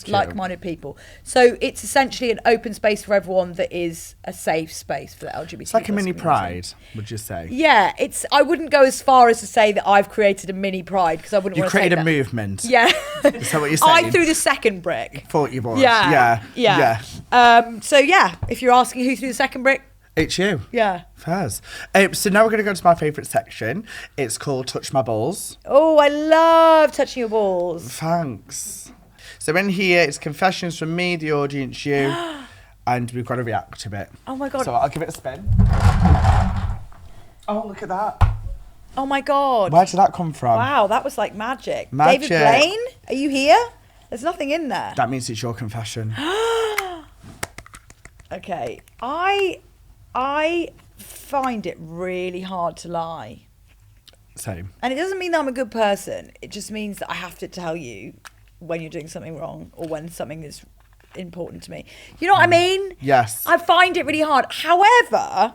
like-minded people. So it's essentially an open space for everyone that is a safe space for the LGBT. It's like a mini pride, would you say? Yeah, I wouldn't go as far as to say that I've created a mini pride, because I wouldn't want to say that. You created a movement. Yeah. Is that what you're saying? I threw the second brick. Thought you was. Yeah. So yeah, if you're asking who threw the second brick, it's you. Yeah. Fairs. So now we're going to go to my favourite section. It's called Touch My Balls. Oh, I love touching your balls. Thanks. So in here, it's confessions from me, the audience, you, and we've got to react to it. Oh my God. So I'll give it a spin. Oh, look at that. Oh my God. Where did that come from? Wow, that was like magic. Magic. David Blaine, are you here? There's nothing in there. That means it's your confession. Okay. I find it really hard to lie. Same. And it doesn't mean that I'm a good person. It just means that I have to tell you when you're doing something wrong or when something is important to me. You know what I mean? Yes. I find it really hard. However,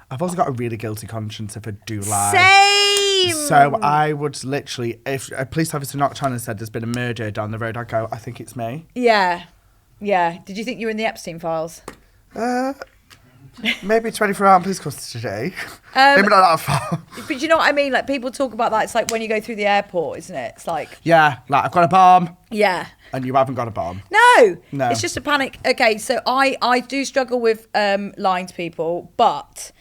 I've also got a really guilty conscience if I do lie. same. So I would literally, if a police officer knocked on and said there's been a murder down the road, I'd go, I think it's me. Yeah. Did you think you were in the Epstein files? Maybe 24-hour police custody. Maybe not that far. But you know what I mean? Like, people talk about that. It's like when you go through the airport, isn't it? It's like... Yeah, like I've got a bomb. Yeah. And you haven't got a bomb. No. No. It's just a panic. Okay, so I do struggle with lying to people, but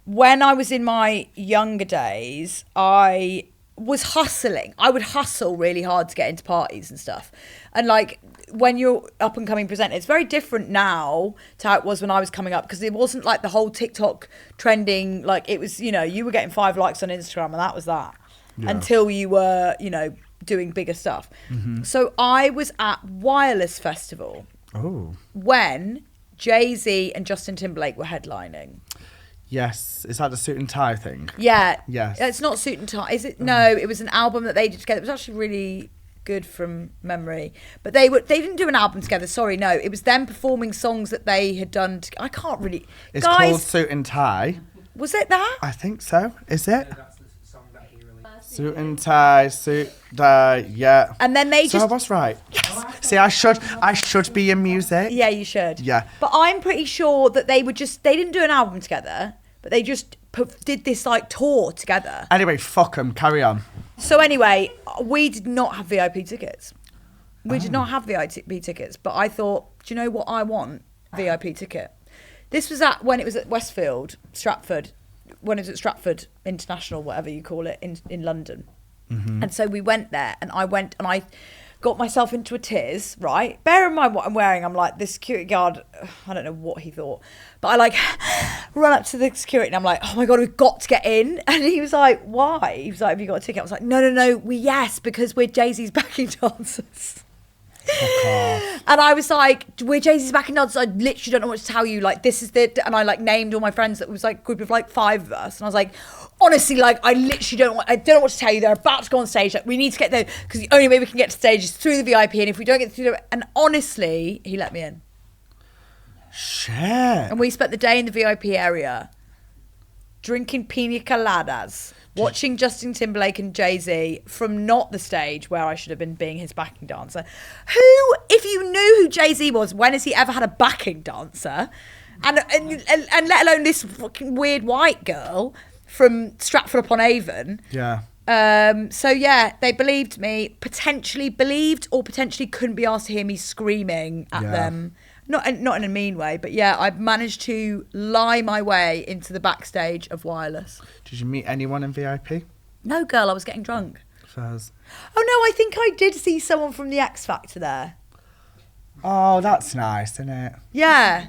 when I was in my younger days, I was hustling. I would hustle really hard to get into parties and stuff. And like, when you're up and coming presenter, it's very different now to how it was when I was coming up, because it wasn't like the whole TikTok trending. Like, it was, you were getting 5 likes on Instagram and that was that. Yeah. Until you were, doing bigger stuff. Mm-hmm. So I was at Wireless Festival when Jay-Z and Justin Timberlake were headlining. Yes. Is that the suit and tie thing? Yeah. Yes. It's not suit and tie. Is it? No, it was an album that they did together. It was actually really good from memory. But they didn't do an album together. Sorry, no. It was them performing songs that they had done. I can't really... It's called Suit and Tie. Was it that? I think so. Is it? Yeah, that's the song that he released. Suit and tie, yeah. And then they So I was right. Yes. See, I should be in music. Yeah, you should. Yeah. But I'm pretty sure that they didn't do an album together, but they just did this like tour together. Anyway, fuck them. Carry on. So anyway, we did not have VIP tickets. We did not have VIP tickets, but I thought, do you know what I want? VIP ticket. This was when it was at Westfield, Stratford, when it was at Stratford International, whatever you call it, in London. Mm-hmm. And so we went there, and I got myself into a tiz, right? Bear in mind what I'm wearing. I'm like, this security guard, I don't know what he thought, but I like run up to the security and I'm like, oh my God, we've got to get in. And he was like, why? He was like, have you got a ticket? I was like, no, yes, because we're Jay-Z's backing dancers. And I was like, we're Jay-Z's backing dancers. I literally don't know what to tell you. Like, this is and I like named all my friends. That was like a group of like 5 of us. And I was like, honestly, like, I literally don't know what to tell you. They're about to go on stage. Like, we need to get there because the only way we can get to stage is through the VIP. And if we don't get through and honestly, he let me in. Shit. And we spent the day in the VIP area drinking pina coladas, watching Justin Timberlake and Jay-Z from not the stage where I should have been being his backing dancer. Who, if you knew who Jay-Z was, when has he ever had a backing dancer? And let alone this fucking weird white girl from Stratford-upon-Avon. Yeah. So yeah, they believed me, potentially believed or potentially couldn't be asked to hear me screaming at them. Not in a mean way, but yeah, I managed to lie my way into the backstage of Wireless. Did you meet anyone in VIP? No, girl, I was getting drunk. Fairs. Oh no, I think I did see someone from the X Factor there. Oh, that's nice, isn't it? Yeah.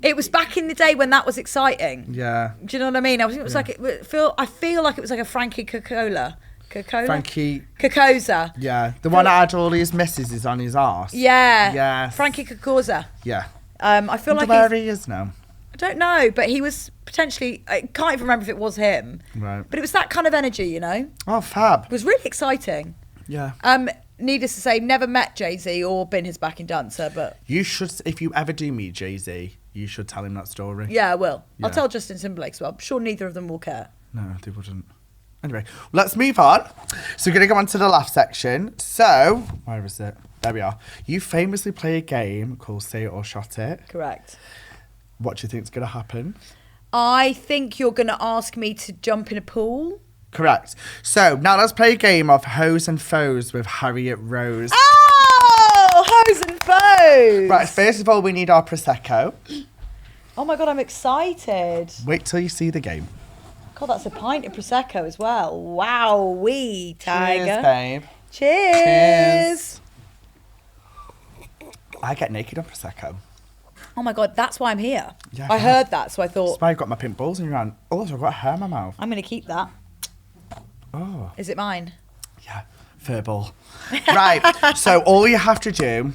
It was back in the day when that was exciting. Yeah. Do you know what I mean? I think it was like I feel like it was like a Frankie Coca-Cola. Frankie Cocoza. Yeah. The one that had all his misses on his arse. Yeah. Yeah. Frankie Cocoza. Yeah. I feel like where he is now. I don't know, but he was potentially, I can't even remember if it was him. Right. But it was that kind of energy, you know? Oh, fab. It was really exciting. Yeah. Needless to say, never met Jay-Z or been his backing dancer, but You should, if you ever do meet Jay-Z, you should tell him that story. yeah, I will. Yeah. I'll tell Justin Timberlake as well. I'm sure neither of them will care. No, they wouldn't. Anyway, let's move on. So we're going to go on to the laugh section. So, where is it? There we are. You famously play a game called Say It or Shot It. Correct. What do you think's going to happen? I think you're going to ask me to jump in a pool. Correct. So, now let's play a game of Hoes and Foes with Harriet Rose. Oh, hoes and foes. Right, first of all, we need our Prosecco. Oh my God, I'm excited. Wait till you see the game. God, that's a pint of Prosecco as well. Wow, wee, Tiger. Cheers, babe. Cheers. I get naked on Prosecco. Oh my God, that's why I'm here. Yeah, I heard that, so I That's thought, why I've got my pink balls in your hand. Oh, I've got hair in my mouth. I'm going to keep that. Oh, Is it mine? yeah. Furball. Right, so all you have to do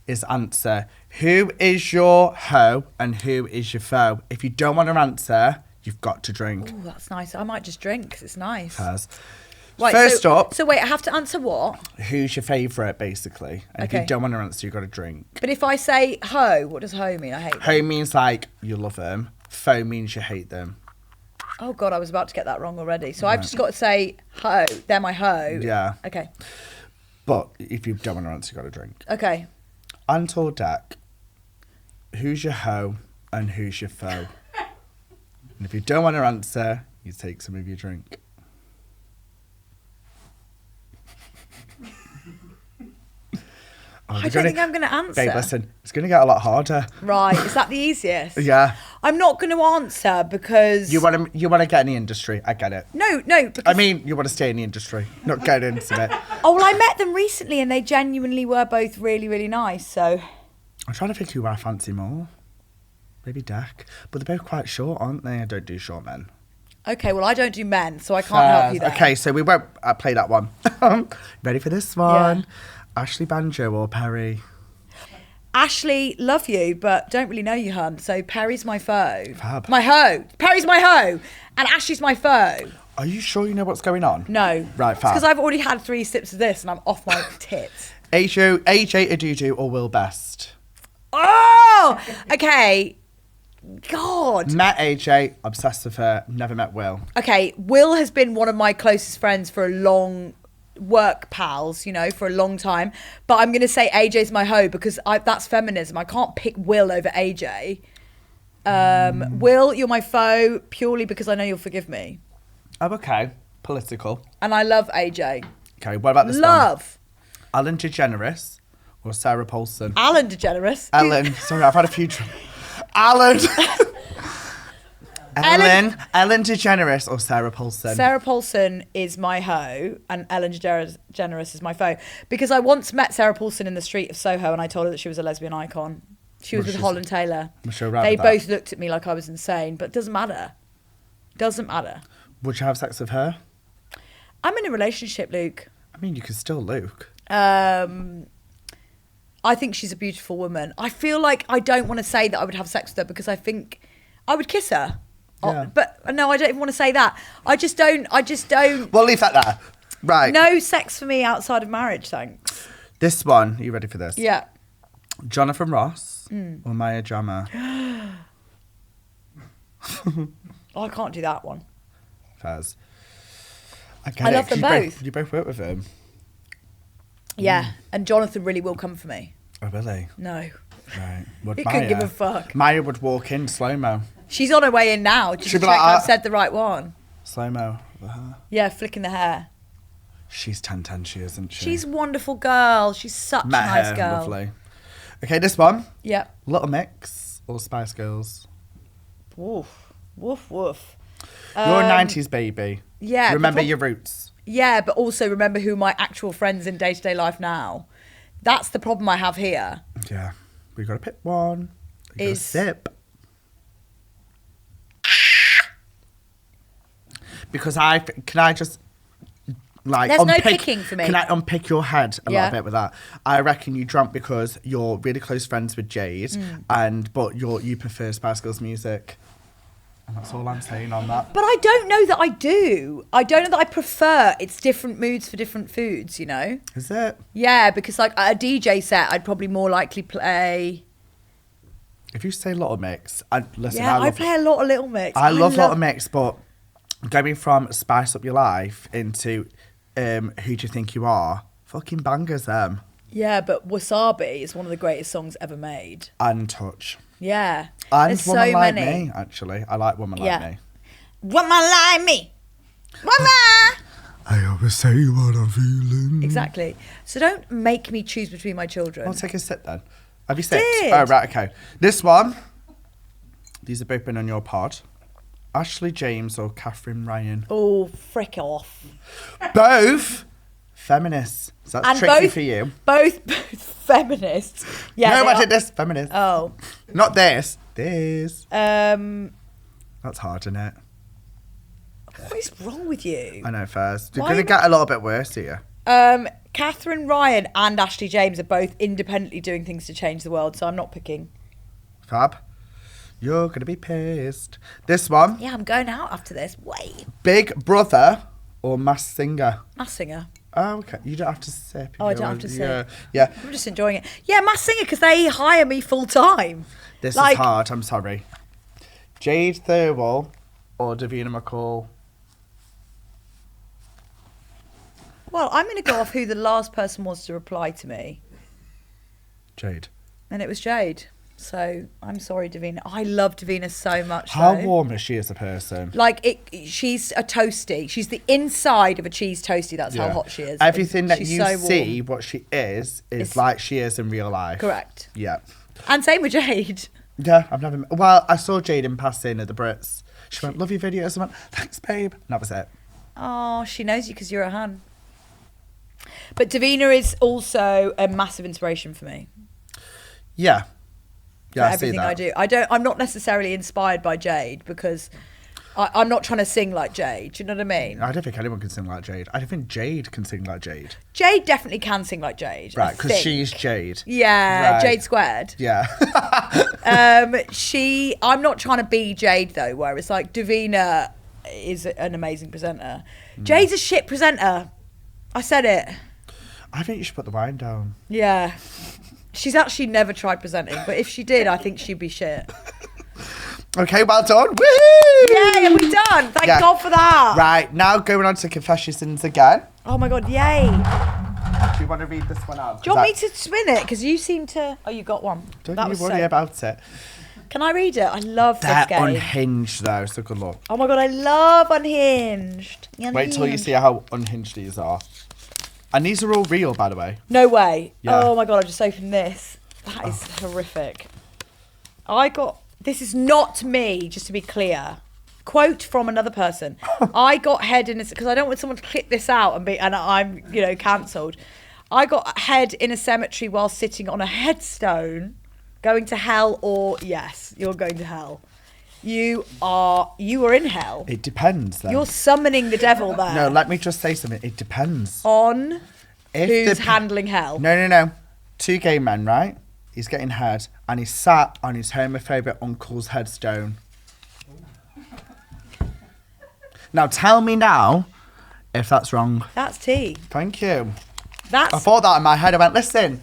is answer who is your hoe and who is your foe. If you don't want to answer, you've got to drink. Oh, that's nice. I might just drink because it's nice. Pairs. Right, First up, So wait, I have to answer what? who's your favourite, basically? And if Okay. you don't want to answer, you've got to drink. But if I say hoe, what does hoe mean? I hate them. Hoe means like you love them. Foe means you hate them. Oh God, I was about to get that wrong already. So I've just got to say hoe. They're my hoe. Yeah. Okay. But if you don't want to answer, you've got to drink. Okay. Ant or deck, who's your hoe and who's your foe? And if you don't want to answer, you take some of your drink. Oh, I don't think I'm going to answer. Babe, listen, it's going to get a lot harder. Right. Is that the easiest? Yeah. I'm not going to answer because You want to get in the industry. I get it. No. Because... I mean, you want to stay in the industry, not get into it. Oh well, I met them recently and they genuinely were both really, really nice. So I'm trying to think who I fancy more. Maybe Dak. But they're both quite short, aren't they? I don't do short men. okay, well I don't do men, so I can't help you there. Okay, so we won't play that one. Ready for this one? Yeah. Ashley Banjo or Perry? Ashley, love you, but don't really know you, hun. So Perry's my foe. Fab. My hoe. Perry's my hoe, and Ashley's my foe. Are you sure you know what's going on? No. Right, fab. Because I've already had 3 sips of this and I'm off my tits. AJ Adudu or Will Best? Oh, okay. God. Met AJ, obsessed with her, never met Will. Okay, Will has been one of my closest friends for a long work pals, you know, for a long time. But I'm going to say AJ's my hoe because that's feminism. I can't pick Will over AJ. Will, you're my foe purely because I know you'll forgive me. Oh, okay. Political. And I love AJ. Okay, what about this one? Love. Ellen DeGeneres or Sarah Paulson? Alan DeGeneres. Ellen. Sorry, I've had a few... Alan. Ellen DeGeneres or Sarah Paulson? Sarah Paulson is my hoe and Ellen DeGeneres is my foe. Because I once met Sarah Paulson in the street of Soho and I told her that she was a lesbian icon. She was Well, with she's- Holland Taylor. Was she alright They with that? both looked at me like I was insane, but it doesn't matter. Doesn't matter. Would you have sex with her? I'm in a relationship, Luke. I mean, you could still Luke. I think she's a beautiful woman. I feel like I don't want to say that I would have sex with her because I think I would kiss her. Yeah. But no, I don't even want to say that. I just don't. We'll leave that there. Right. No sex for me outside of marriage, thanks. This one, are you ready for this? Yeah. Jonathan Ross or Maya Jama? Oh, I can't do that one. Faz. I love them both. You both work with him. Yeah, and Jonathan really will come for me. Oh, really? No. Right. Would He couldn't give a fuck. Maya would walk in slow-mo. She's on her way in now. Just She'd to be check like, I've said the right one. Slow-mo. with her. Yeah, flicking the hair. She's 10, she isn't she? She's a wonderful girl. She's such Met a nice her, girl. lovely. Okay, this one. Yep. Little Mix or Spice Girls? Woof. Woof, woof. You're a 90s baby. Yeah. Remember your roots. Yeah, but also remember who my actual friends in day-to-day life now. That's the problem I have here. Yeah. We got to pick one. You gotta Is- sip. Because can I just like There's no picking for me. Can I unpick your head a Yeah. little bit with that? I reckon you drank because you're really close friends with Jade, but you prefer Spice Girls music. And that's all I'm saying on that. But I don't know that I do. I don't know that I prefer. It's different moods for different foods, you know? Is it? Yeah, because like at a DJ set, I'd probably more likely play... If you say Little Mix, I play a lot of Little Mix. I love Little Mix, but going from Spice Up Your Life into Who Do You Think You Are, fucking bangers them. Yeah, but Wasabi is one of the greatest songs ever made. And Touch. Yeah. And There's Woman so Like many. Me, actually. I like Woman Like Me. Woman like me. Woman. I always say what I'm feeling. Exactly. So don't make me choose between my children. I'll take a sip then. Have you sipped? did. Oh, right, okay. This one, these have both been on your pod. Ashley James or Catherine Ryan? Oh, frick off. Both feminists. So that's And tricky both- for you. Both feminists. Yeah. No, they I are- did this. Feminist. Oh. Not this. This. Um, That's hard, isn't it? what is wrong with you? I know first. You're Why going to not- get a little bit worse here. Catherine Ryan and Ashley James are both independently doing things to change the world, so I'm not picking. Fab. You're going to be pissed. This one, Yeah, I'm going out after this. Wait. Big Brother or Masked Singer? Masked Singer. Oh, okay. You don't have to sip. Oh, I You don't have to Yeah. sip. Yeah. I'm just enjoying it. Yeah, Masked Singer, because they hire me full time. This Like- is hard. I'm sorry. Jade Thirlwall or Davina McCall? Well, I'm going to go off who the last person was to reply to me, Jade. and it was Jade. So I'm sorry, Davina. I love Davina so much. How though. warm is she as a person? She's a toasty. She's the inside of a cheese toasty. That's how Yeah. hot she is. Everything that She's you so see, warm. what she is It's- like she is in real life. Correct. Yeah. And same with Jade. Yeah, I've never. Well, I saw Jade in passing at the Brits. She went, "Love your videos." I went, "Thanks, babe." And that was it. Oh, she knows you because you're a hun. But Davina is also a massive inspiration for me. Yeah. Yeah, For I see everything that. I do. I'm not necessarily inspired by Jade because I'm not trying to sing like Jade. Do you know what I mean? I don't think anyone can sing like Jade. I don't think Jade can sing like Jade. Jade definitely can sing like Jade. Right, because she's Jade. Yeah, Right. Jade squared. Yeah. I'm not trying to be Jade though, where it's like Davina is an amazing presenter. Jade's a shit presenter. I said it. I think you should put the wine down. Yeah. She's actually never tried presenting, but if she did, I think she'd be shit. Okay, well done. Woo! Yay, are we done? Thank Yeah. God for that. Right, now going on to Confessions again. Oh my God, yay. Do you want to read this one out? Do you want me to spin it? Because you seem to... Oh, you got one. Don't That you was worry so... about it. Can I read it? I love They're this game. unhinged though, so good luck. Oh my God, I love Unhinged. Wait till you see how unhinged these are. And these are all real, by the way. No way. Yeah. Oh my God, I just opened this. That is horrific. This is not me, just to be clear. Quote from another person. I got head in a... Because I don't want someone to clip this out and I'm, cancelled. I got head in a cemetery while sitting on a headstone. Going to hell or... Yes, you're going to hell. You are in hell. It depends then. You're summoning the devil there. No, let me just say something. It depends. On who's the- handling hell. No. Two gay men, right? He's getting head and he's sat on his homophobic uncle's headstone. Now tell me now if that's wrong. That's tea. Thank you. That's I thought that in my head. I went, listen.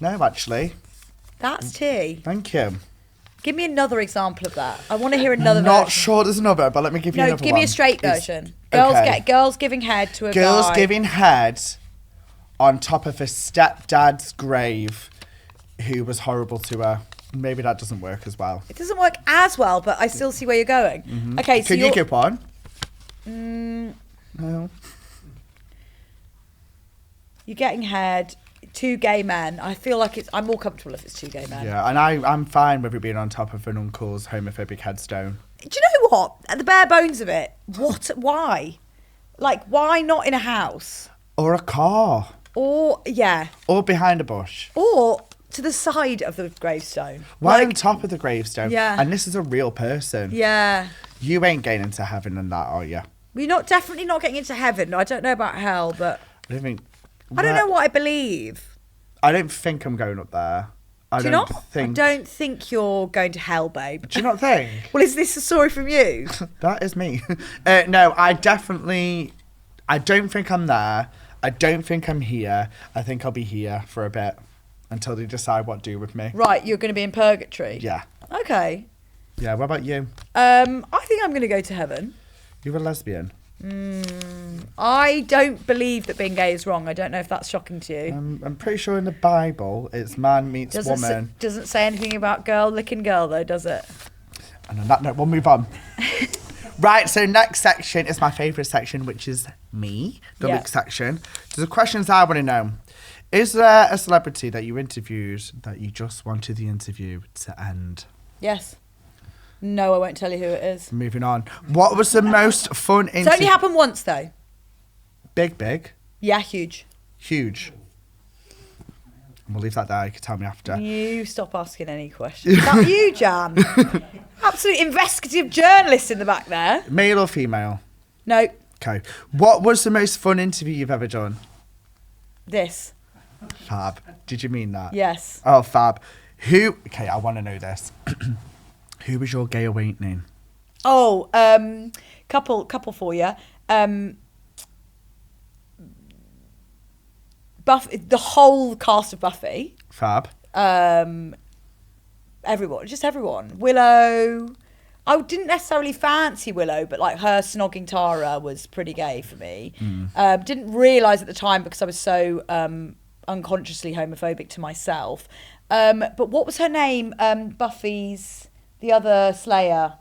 No, actually. That's tea. Thank you. Give me another example of that. I want to hear another Not version. sure there's another, but let me give you No, another give one. me a straight It's- version. okay. Girls giving head to a Girls guy. giving head on top of her stepdad's grave who was horrible to her. Maybe that doesn't work as well. It doesn't work as well, but I still see where you're going. Okay, so Can you you're... give one? No. You're getting head, two gay men. I feel like I'm more comfortable if it's two gay men. Yeah, and I'm fine with it being on top of an uncle's homophobic headstone. Do you know what? At the bare bones of it, why? Like, why not in a house? Or a car. Or, yeah. Or behind a bush. Or to the side of the gravestone. Why Like, on top of the gravestone? Yeah. And this is a real person. yeah. You ain't getting into heaven and that, are you? We're definitely not getting into heaven. I don't know about hell, but I don't think... I don't know what I believe. I don't think I'm going up there. I Do you don't not? think. I don't think you're going to hell, babe. Do you not think? Well, is this a story from you? That is me. No, I don't think I'm there. I don't think I'm here. I think I'll be here for a bit until they decide what to do with me. Right, you're going to be in purgatory? Yeah. Okay. Yeah, what about you? I think I'm going to go to heaven. You're a lesbian. I don't believe that being gay is wrong. I don't know if that's shocking to you. I'm pretty sure in the Bible it's man meets woman. Doesn't say anything about girl licking girl, though, does it? And on that note, we'll move on. Right, so next section is my favourite section, which is me, the Yeah. Luke section. So the questions I want to know. Is there a celebrity that you interviewed that you just wanted the interview to end? Yes. No, I won't tell you who it is. Moving on. What was the most fun It's only happened once, though. Big? Yeah, huge. Huge? We'll leave that there. You can tell me after. You stop asking any questions. Is that you, Jan? Absolute investigative journalist in the back there. Male or female? No, Okay. What was the most fun interview you've ever done? this. Fab. Did you mean that? Yes. Oh, fab. Okay, I want to know this. Who was your gay awakening? Oh, couple for you. Buffy, the whole cast of Buffy. Fab. Everyone. Willow. I didn't necessarily fancy Willow, but like her snogging Tara was pretty gay for me. Didn't realise at the time because I was so unconsciously homophobic to myself. But what was her name? Buffy's, the other Slayer.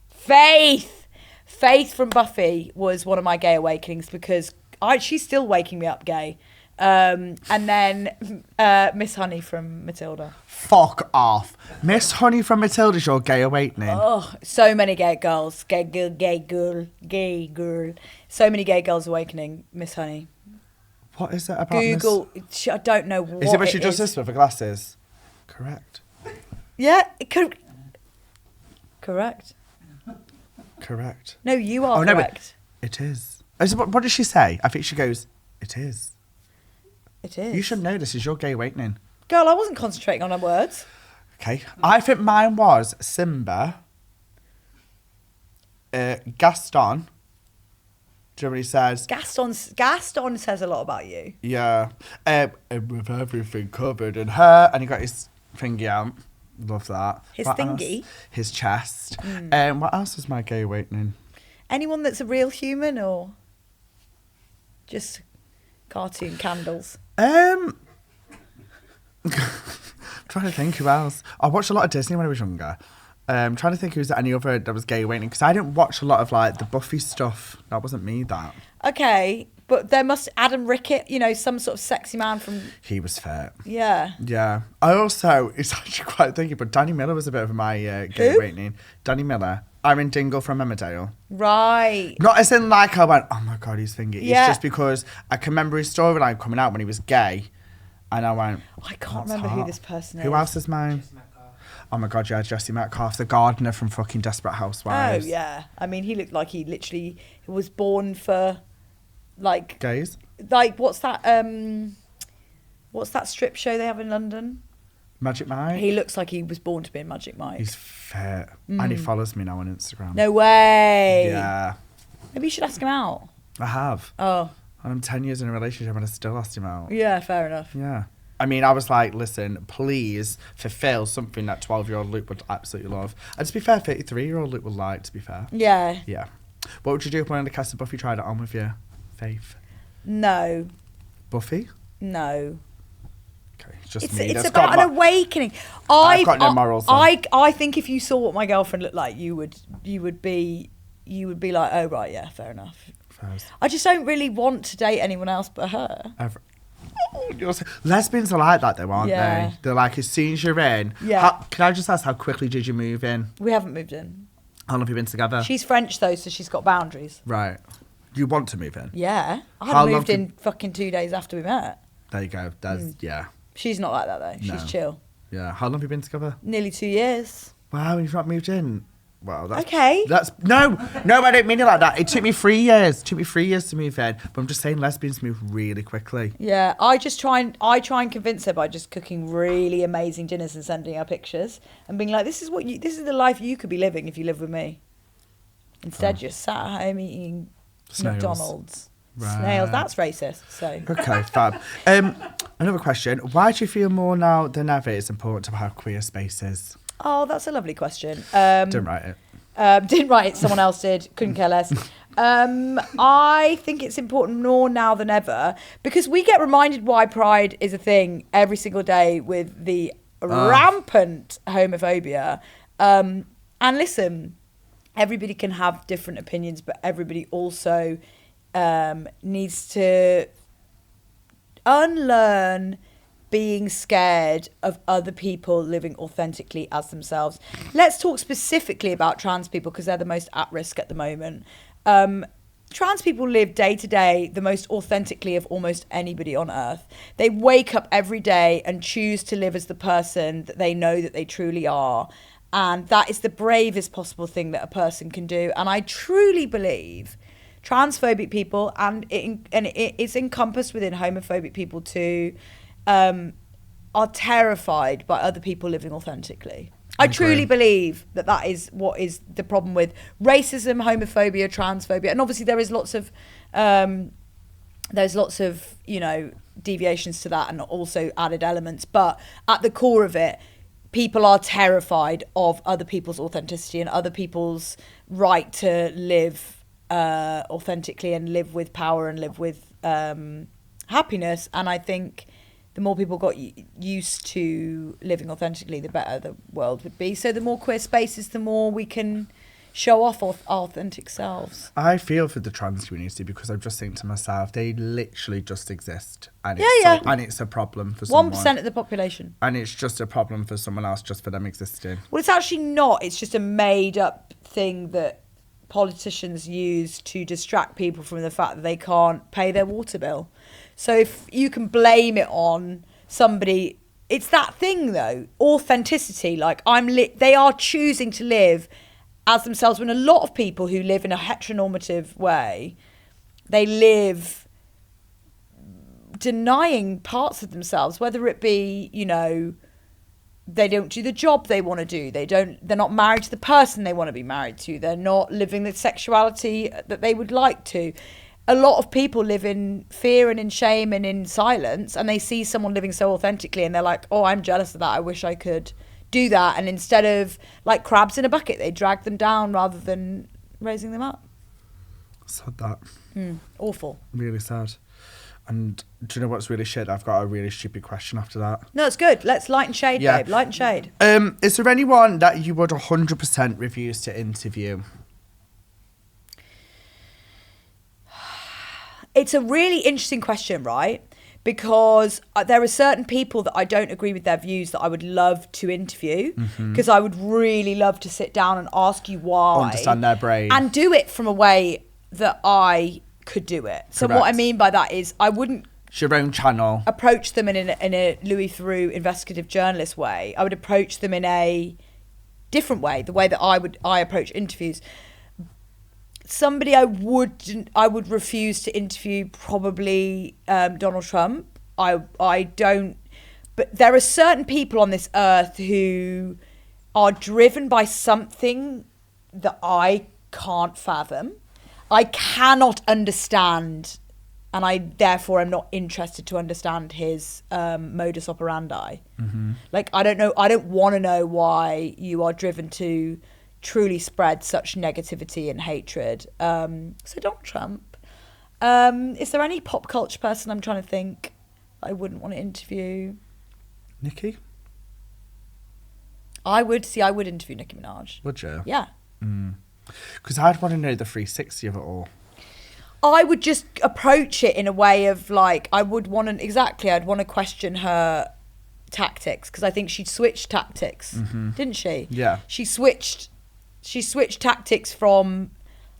Faith from Buffy was one of my gay awakenings because she's still waking me up gay. And then Miss Honey from Matilda. Fuck off. Miss Honey from Matilda's your gay awakening. Oh, so many gay girls. Gay girl. So many gay girls awakening Miss Honey. What is it about Google. I don't know what Is it when she does is. this with her glasses? Correct. Yeah, it could. Correct. Correct. No, you are no, correct. It is. What does she say? I think she goes, it is. It is. You should know this is your gay awakening. Girl, I wasn't concentrating on her words. Okay. I think mine was Simba, Gaston. Do you know what he says? Gaston says a lot about you. Yeah. And with everything covered in her. And he got his thingy out. Love that. His What thingy? else? His chest. What else is my gay awakening? Anyone that's a real human or just cartoon candles? Trying to think who else. I watched a lot of Disney when I was younger. Trying to think who's any other that was gay awakening because I didn't watch a lot of like the Buffy stuff. That wasn't me. That Okay, but there must Adam Rickett, some sort of sexy man from. he was fair. Yeah. Yeah. I also it's actually quite thinking, but Danny Miller was a bit of my gay Who? awakening. Danny Miller, Aaron Dingle from Emmerdale. Right. Not as in like I went, oh my god, he's thingy. Yeah. It's just because I can remember his storyline coming out when he was gay, and I went, I can't "That's remember who hot." this person is. Who else is mine? Oh my god, yeah, Jesse Metcalf, the gardener from fucking Desperate Oh Housewives. yeah. I mean, he looked like he literally was born for, like Gays. what's that strip show they have in London? Magic Mike. He looks like he was born to be in Magic Mike. He's fair, and he follows me now on Instagram. No way. Yeah, Maybe you should ask him out. I have. Oh, And I'm 10 years in a relationship and I still asked him out. yeah, fair enough. Yeah. I mean, I was like, listen, please fulfill something that 12-year-old Luke would absolutely love. And to be fair, 33-year-old Luke would like, to be fair. Yeah. Yeah. What would you do if one of the cast of Buffy tried it on with you? Faith? No. Buffy? No. Okay, it's just It's, me. it's That's about got an awakening. I've got no morals, though. I think if you saw what my girlfriend looked like, you would be like, oh right, yeah, fair enough. First. I just don't really want to date anyone else but her. Lesbians are like that though, aren't Yeah. they? They're like, as soon as you're in. Yeah. Can I just ask, how quickly did you move in? We haven't moved in. How long have you been together? She's French though, so she's got boundaries. Right. You want to move in? Yeah. I How had long moved in fucking 2 days after we met. There you go. That's, yeah. She's not like that though. No. She's chill. Yeah. How long have you been together? Nearly 2 years. Wow, you've not moved in. Well, that's Okay. That's no, I don't mean it like that. It took me 3 years. It took me 3 years to move in, but I'm just saying lesbians move really quickly. Yeah, I try and convince her by just cooking really amazing dinners and sending her pictures and being like, this is the life you could be living if you live with me. Instead, you're sat at home eating Snails. McDonald's. Right. Snails, that's racist. So Okay, fab. Another question. Why do you feel more now than ever it's important to have queer spaces? oh, that's a lovely question. Don't write it. Didn't write it, someone else did. Couldn't care less. I think it's important more now than ever because we get reminded why pride is a thing every single day with the rampant homophobia. And listen, everybody can have different opinions, but everybody also needs to unlearn being scared of other people living authentically as themselves. Let's talk specifically about trans people because they're the most at risk at the moment. Trans people live day to day the most authentically of almost anybody on earth. They wake up every day and choose to live as the person that they know that they truly are. And that is the bravest possible thing that a person can do. And I truly believe transphobic people, and it's encompassed within homophobic people too, are terrified by other people living authentically. I truly believe that is what is the problem with racism, homophobia, transphobia, and obviously there is lots of deviations to that and also added elements. But at the core of it, people are terrified of other people's authenticity and other people's right to live authentically and live with power and live with happiness. And I think the more people got used to living authentically, the better the world would be. So the more queer spaces, the more we can show off our authentic selves. I feel for the trans community because I just think to myself, they literally just exist. And and it's a problem for someone. 1% of the population. And it's just a problem for someone else just for them existing. Well, it's actually not. It's just a made up thing that politicians use to distract people from the fact that they can't pay their water bill. So if you can blame it on somebody, it's that thing though, authenticity. Like they are choosing to live as themselves, when a lot of people who live in a heteronormative way, they live denying parts of themselves, whether it be, they don't do the job they want to do. They're not married to the person they want to be married to. They're not living the sexuality that they would like to. A lot of people live in fear and in shame and in silence, and they see someone living so authentically and they're like, oh, I'm jealous of that. I wish I could do that. And instead of like crabs in a bucket, they drag them down rather than raising them up. Sad that. Awful. Really sad. And do you know what's really shit? I've got a really stupid question after that. No, it's good. Let's light and shade, babe. Light and shade. Is there anyone that you would 100% refuse to interview? It's a really interesting question, right? Because there are certain people that I don't agree with their views that I would love to interview, because I would really love to sit down and ask you why. Understand their brain. And do it from a way that I could do it. So Correct. what I mean by that is I wouldn't It's your own channel. approach them in a Louis Theroux investigative journalist way. I would approach them in a different way, the way that I approach interviews. Somebody I would refuse to interview, probably Donald Trump. I don't, but there are certain people on this earth who are driven by something that I can't fathom. I cannot understand, and I therefore am not interested to understand his modus operandi. Like, I don't know. I don't want to know why you are driven to truly spread such negativity and hatred. So Donald Trump. Is there any pop culture person I'm trying to think I wouldn't want to interview? Nicki? I would interview Nicki Minaj. Would you? Yeah. Because I'd want to know the 360 of it all. I would just approach it in a way of like, I'd want to question her tactics, because I think she'd switched tactics, didn't she? Yeah. She switched tactics from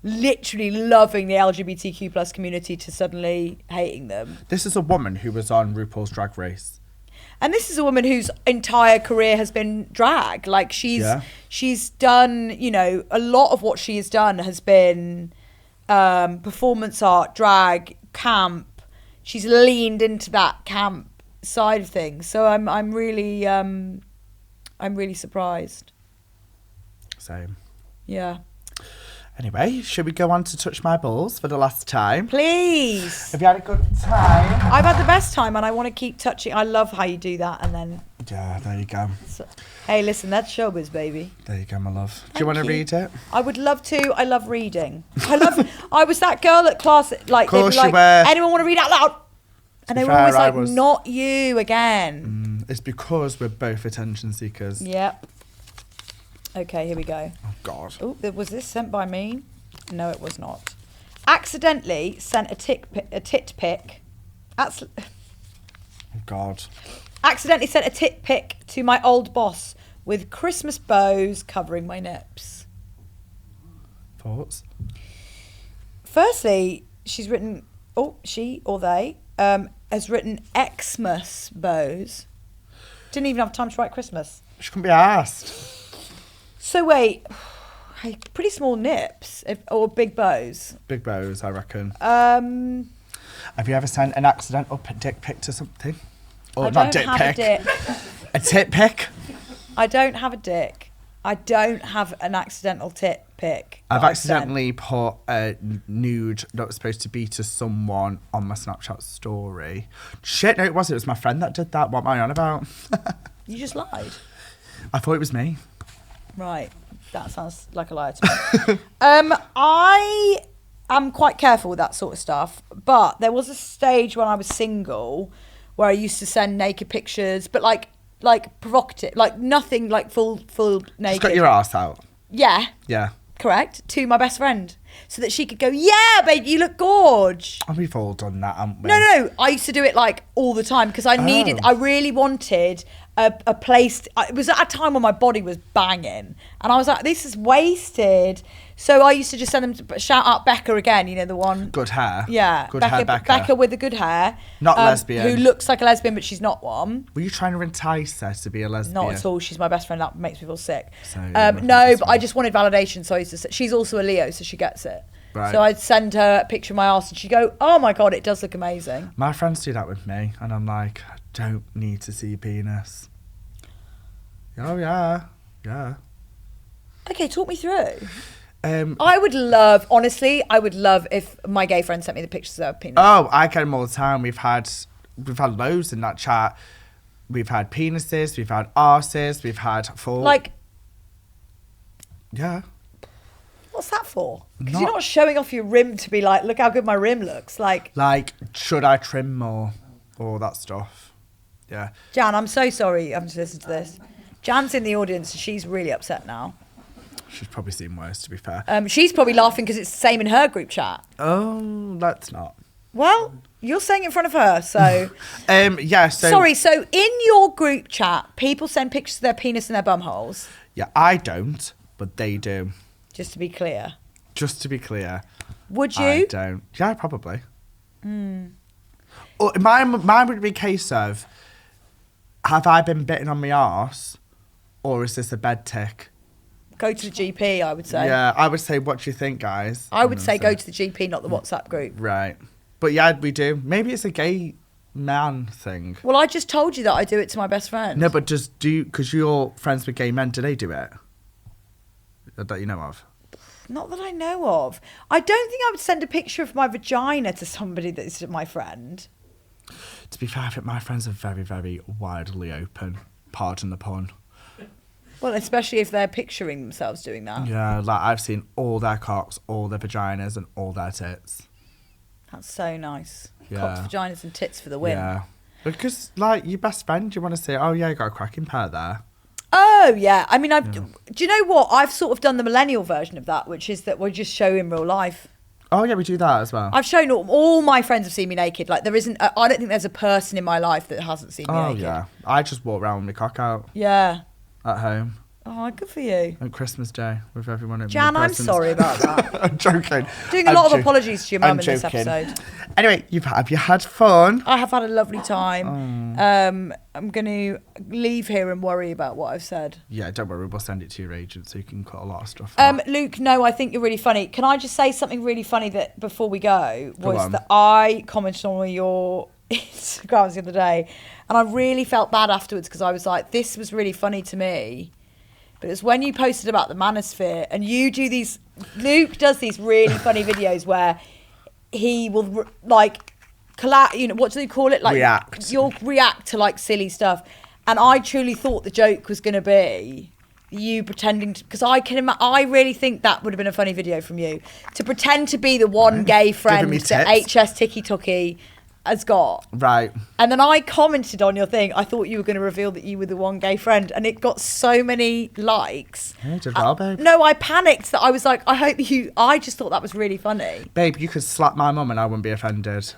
literally loving the LGBTQ plus community to suddenly hating them. This is a woman who was on RuPaul's Drag Race. And this is a woman whose entire career has been drag. Like she's done, you know, a lot of what she has done has been performance art, drag, camp. She's leaned into that camp side of things. So I'm really surprised. Same. Yeah. Anyway, should we go on to Touch My Balls for the last time? Please. Have you had a good time? I've had the best time and I want to keep touching. I love how you do that and then... Yeah, there you go. So, hey, listen, that's showbiz, baby. There you go, my love. Do Thank you want to you. read it? I would love to. I love reading. I was that girl at class, like, they'd be Course you like, were. anyone want to read out loud? And they were fair, always I like, was. not you again. It's because we're both attention seekers. Yep. Okay, here we go. Oh, God. Oh, was this sent by me? No, it was not. Accidentally sent a tit pic. Oh, God. Accidentally sent a tit pic to my old boss with Christmas bows covering my nips. Thoughts? Firstly, she's written, she or they has written Xmas bows. Didn't even have time to write Christmas. She couldn't be asked. So wait, pretty small nips or big bows. Big bows, I reckon. Um, Have you ever sent an accidental dick pic to something? Or I not don't dick have pic. a dick. A tit pic? I don't have a dick. I don't have an accidental tit pic. I've that accidentally put a nude that was supposed to be to someone on my Snapchat story. Shit, no, it wasn't. It was my friend that did that. What am I on about? You just lied. I thought it was me. Right. That sounds like a lie to me. I am quite careful with that sort of stuff, but there was a stage when I was single where I used to send naked pictures, but like provocative, like nothing like full naked. Just got your ass out. Yeah. Yeah. Correct. To my best friend. So that she could go, yeah, babe, you look gorge. Oh, we've all done that, haven't we? No. I used to do it like all the time because I really wanted a place. It was at a time when my body was banging. And I was like, this is wasted. So I used to just send them to shout out Becca again, you know, the one. Good hair. Yeah. Good hair, Becca. Becca with the good hair. Not lesbian. Who looks like a lesbian, but she's not one. Were you trying to entice her to be a lesbian? Not at all. She's my best friend. That makes me feel sick. So No, but I just wanted validation. So I used to. She's also a Leo, so she gets it. Right. So I'd send her a picture of my ass, and she'd go, "Oh my god, it does look amazing." My friends do that with me, and I'm like, I don't need to see your penis. Oh yeah. Okay, talk me through. I would love if my gay friend sent me the pictures of her penis. Oh, I get them all the time. We've had loads in that chat. We've had penises, we've had arses, we've had full. Like, yeah. what's that for? Because you're not showing off your rim to be like, look how good my rim looks. Like, should I trim more? All that stuff. Yeah. Jan, I'm so sorry you having to listen to this. Jan's in the audience and she's really upset now. She's probably seen worse, to be fair. She's probably laughing because it's the same in her group chat. Oh, let's not. Well, you're saying it in front of her, so... Yeah, so... Sorry, so in your group chat, people send pictures of their penis and their bum holes? Yeah, I don't, but they do. Just to be clear. Would you? I don't. Yeah, probably. Or mine would be a case of, have I been bitten on my arse, or is this a bed tick? Go to the GP, I would say. Yeah, I would say, what do you think, guys? I would say go to the GP, not the WhatsApp group. Right. But yeah, we do. Maybe it's a gay man thing. Well, I just told you that I do it to my best friend. No, but because you're friends with gay men, do they do it? That you know of? Not that I know of. I don't think I would send a picture of my vagina to somebody that's my friend. To be fair, I think my friends are very, very widely open. Pardon the pun. Well, especially if they're picturing themselves doing that. Yeah, like I've seen all their cocks, all their vaginas, and all their tits. That's so nice. Yeah. Cocks, vaginas and tits for the win. Yeah. Because, like, your best friend, you want to say, oh, yeah, you got a cracking pair there. Oh, yeah. I mean, do you know what? I've sort of done the millennial version of that, which is that we just show in real life. Oh, yeah, we do that as well. I've shown all my friends have seen me naked. Like, there isn't, I don't think there's a person in my life that hasn't seen me naked. Oh, yeah. I just walk around with my cock out Yeah. at home. Oh, good for you. On Christmas Day with everyone at Jan, I'm sorry about that. I'm joking. Doing a lot of apologies to your mum in this joking. episode. Anyway, have you had fun? I have had a lovely time. I'm going to leave here and worry about what I've said. Yeah, don't worry. We'll send it to your agent so you can cut a lot of stuff out. Luke, no, I think you're really funny. Can I just say something really funny that before we go? Go on. That I commented on your Instagrams the other day, and I really felt bad afterwards because I was like, this was really funny to me. But it's when you posted about the manosphere, and you do these. Luke does these really funny videos where he will like what do they call it? Like react. You'll react to like silly stuff, and I truly thought the joke was going to be you pretending to, because I really think that would have been a funny video from you to pretend to be the one gay friend that HS Tiki Tucky has got. Right. And then I commented on your thing. I thought you were going to reveal that you were the one gay friend, and it got so many likes. Yeah, did well, babe. No, I panicked that I was like, I just thought that was really funny. Babe, you could slap my mum and I wouldn't be offended.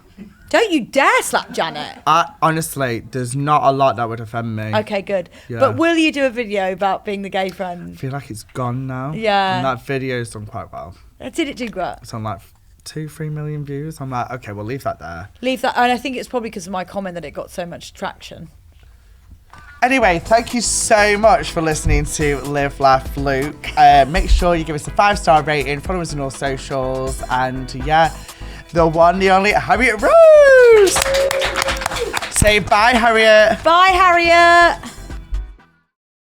Don't you dare slap Janet. Honestly, there's not a lot that would offend me. Okay, good. Yeah. But will you do a video about being the gay friend? I feel like it's gone now. Yeah. And that video's done quite well. Did it do good? It's on like 2-3 million views. I'm like, okay, we'll leave that there. Leave that, and I think it's probably because of my comment that it got so much traction. Anyway, thank you so much for listening to Live Laugh Luke. Make sure you give us a 5-star rating, follow us on all socials, and yeah, the one, the only Harriet Rose. Say bye, Harriet. Bye, Harriet.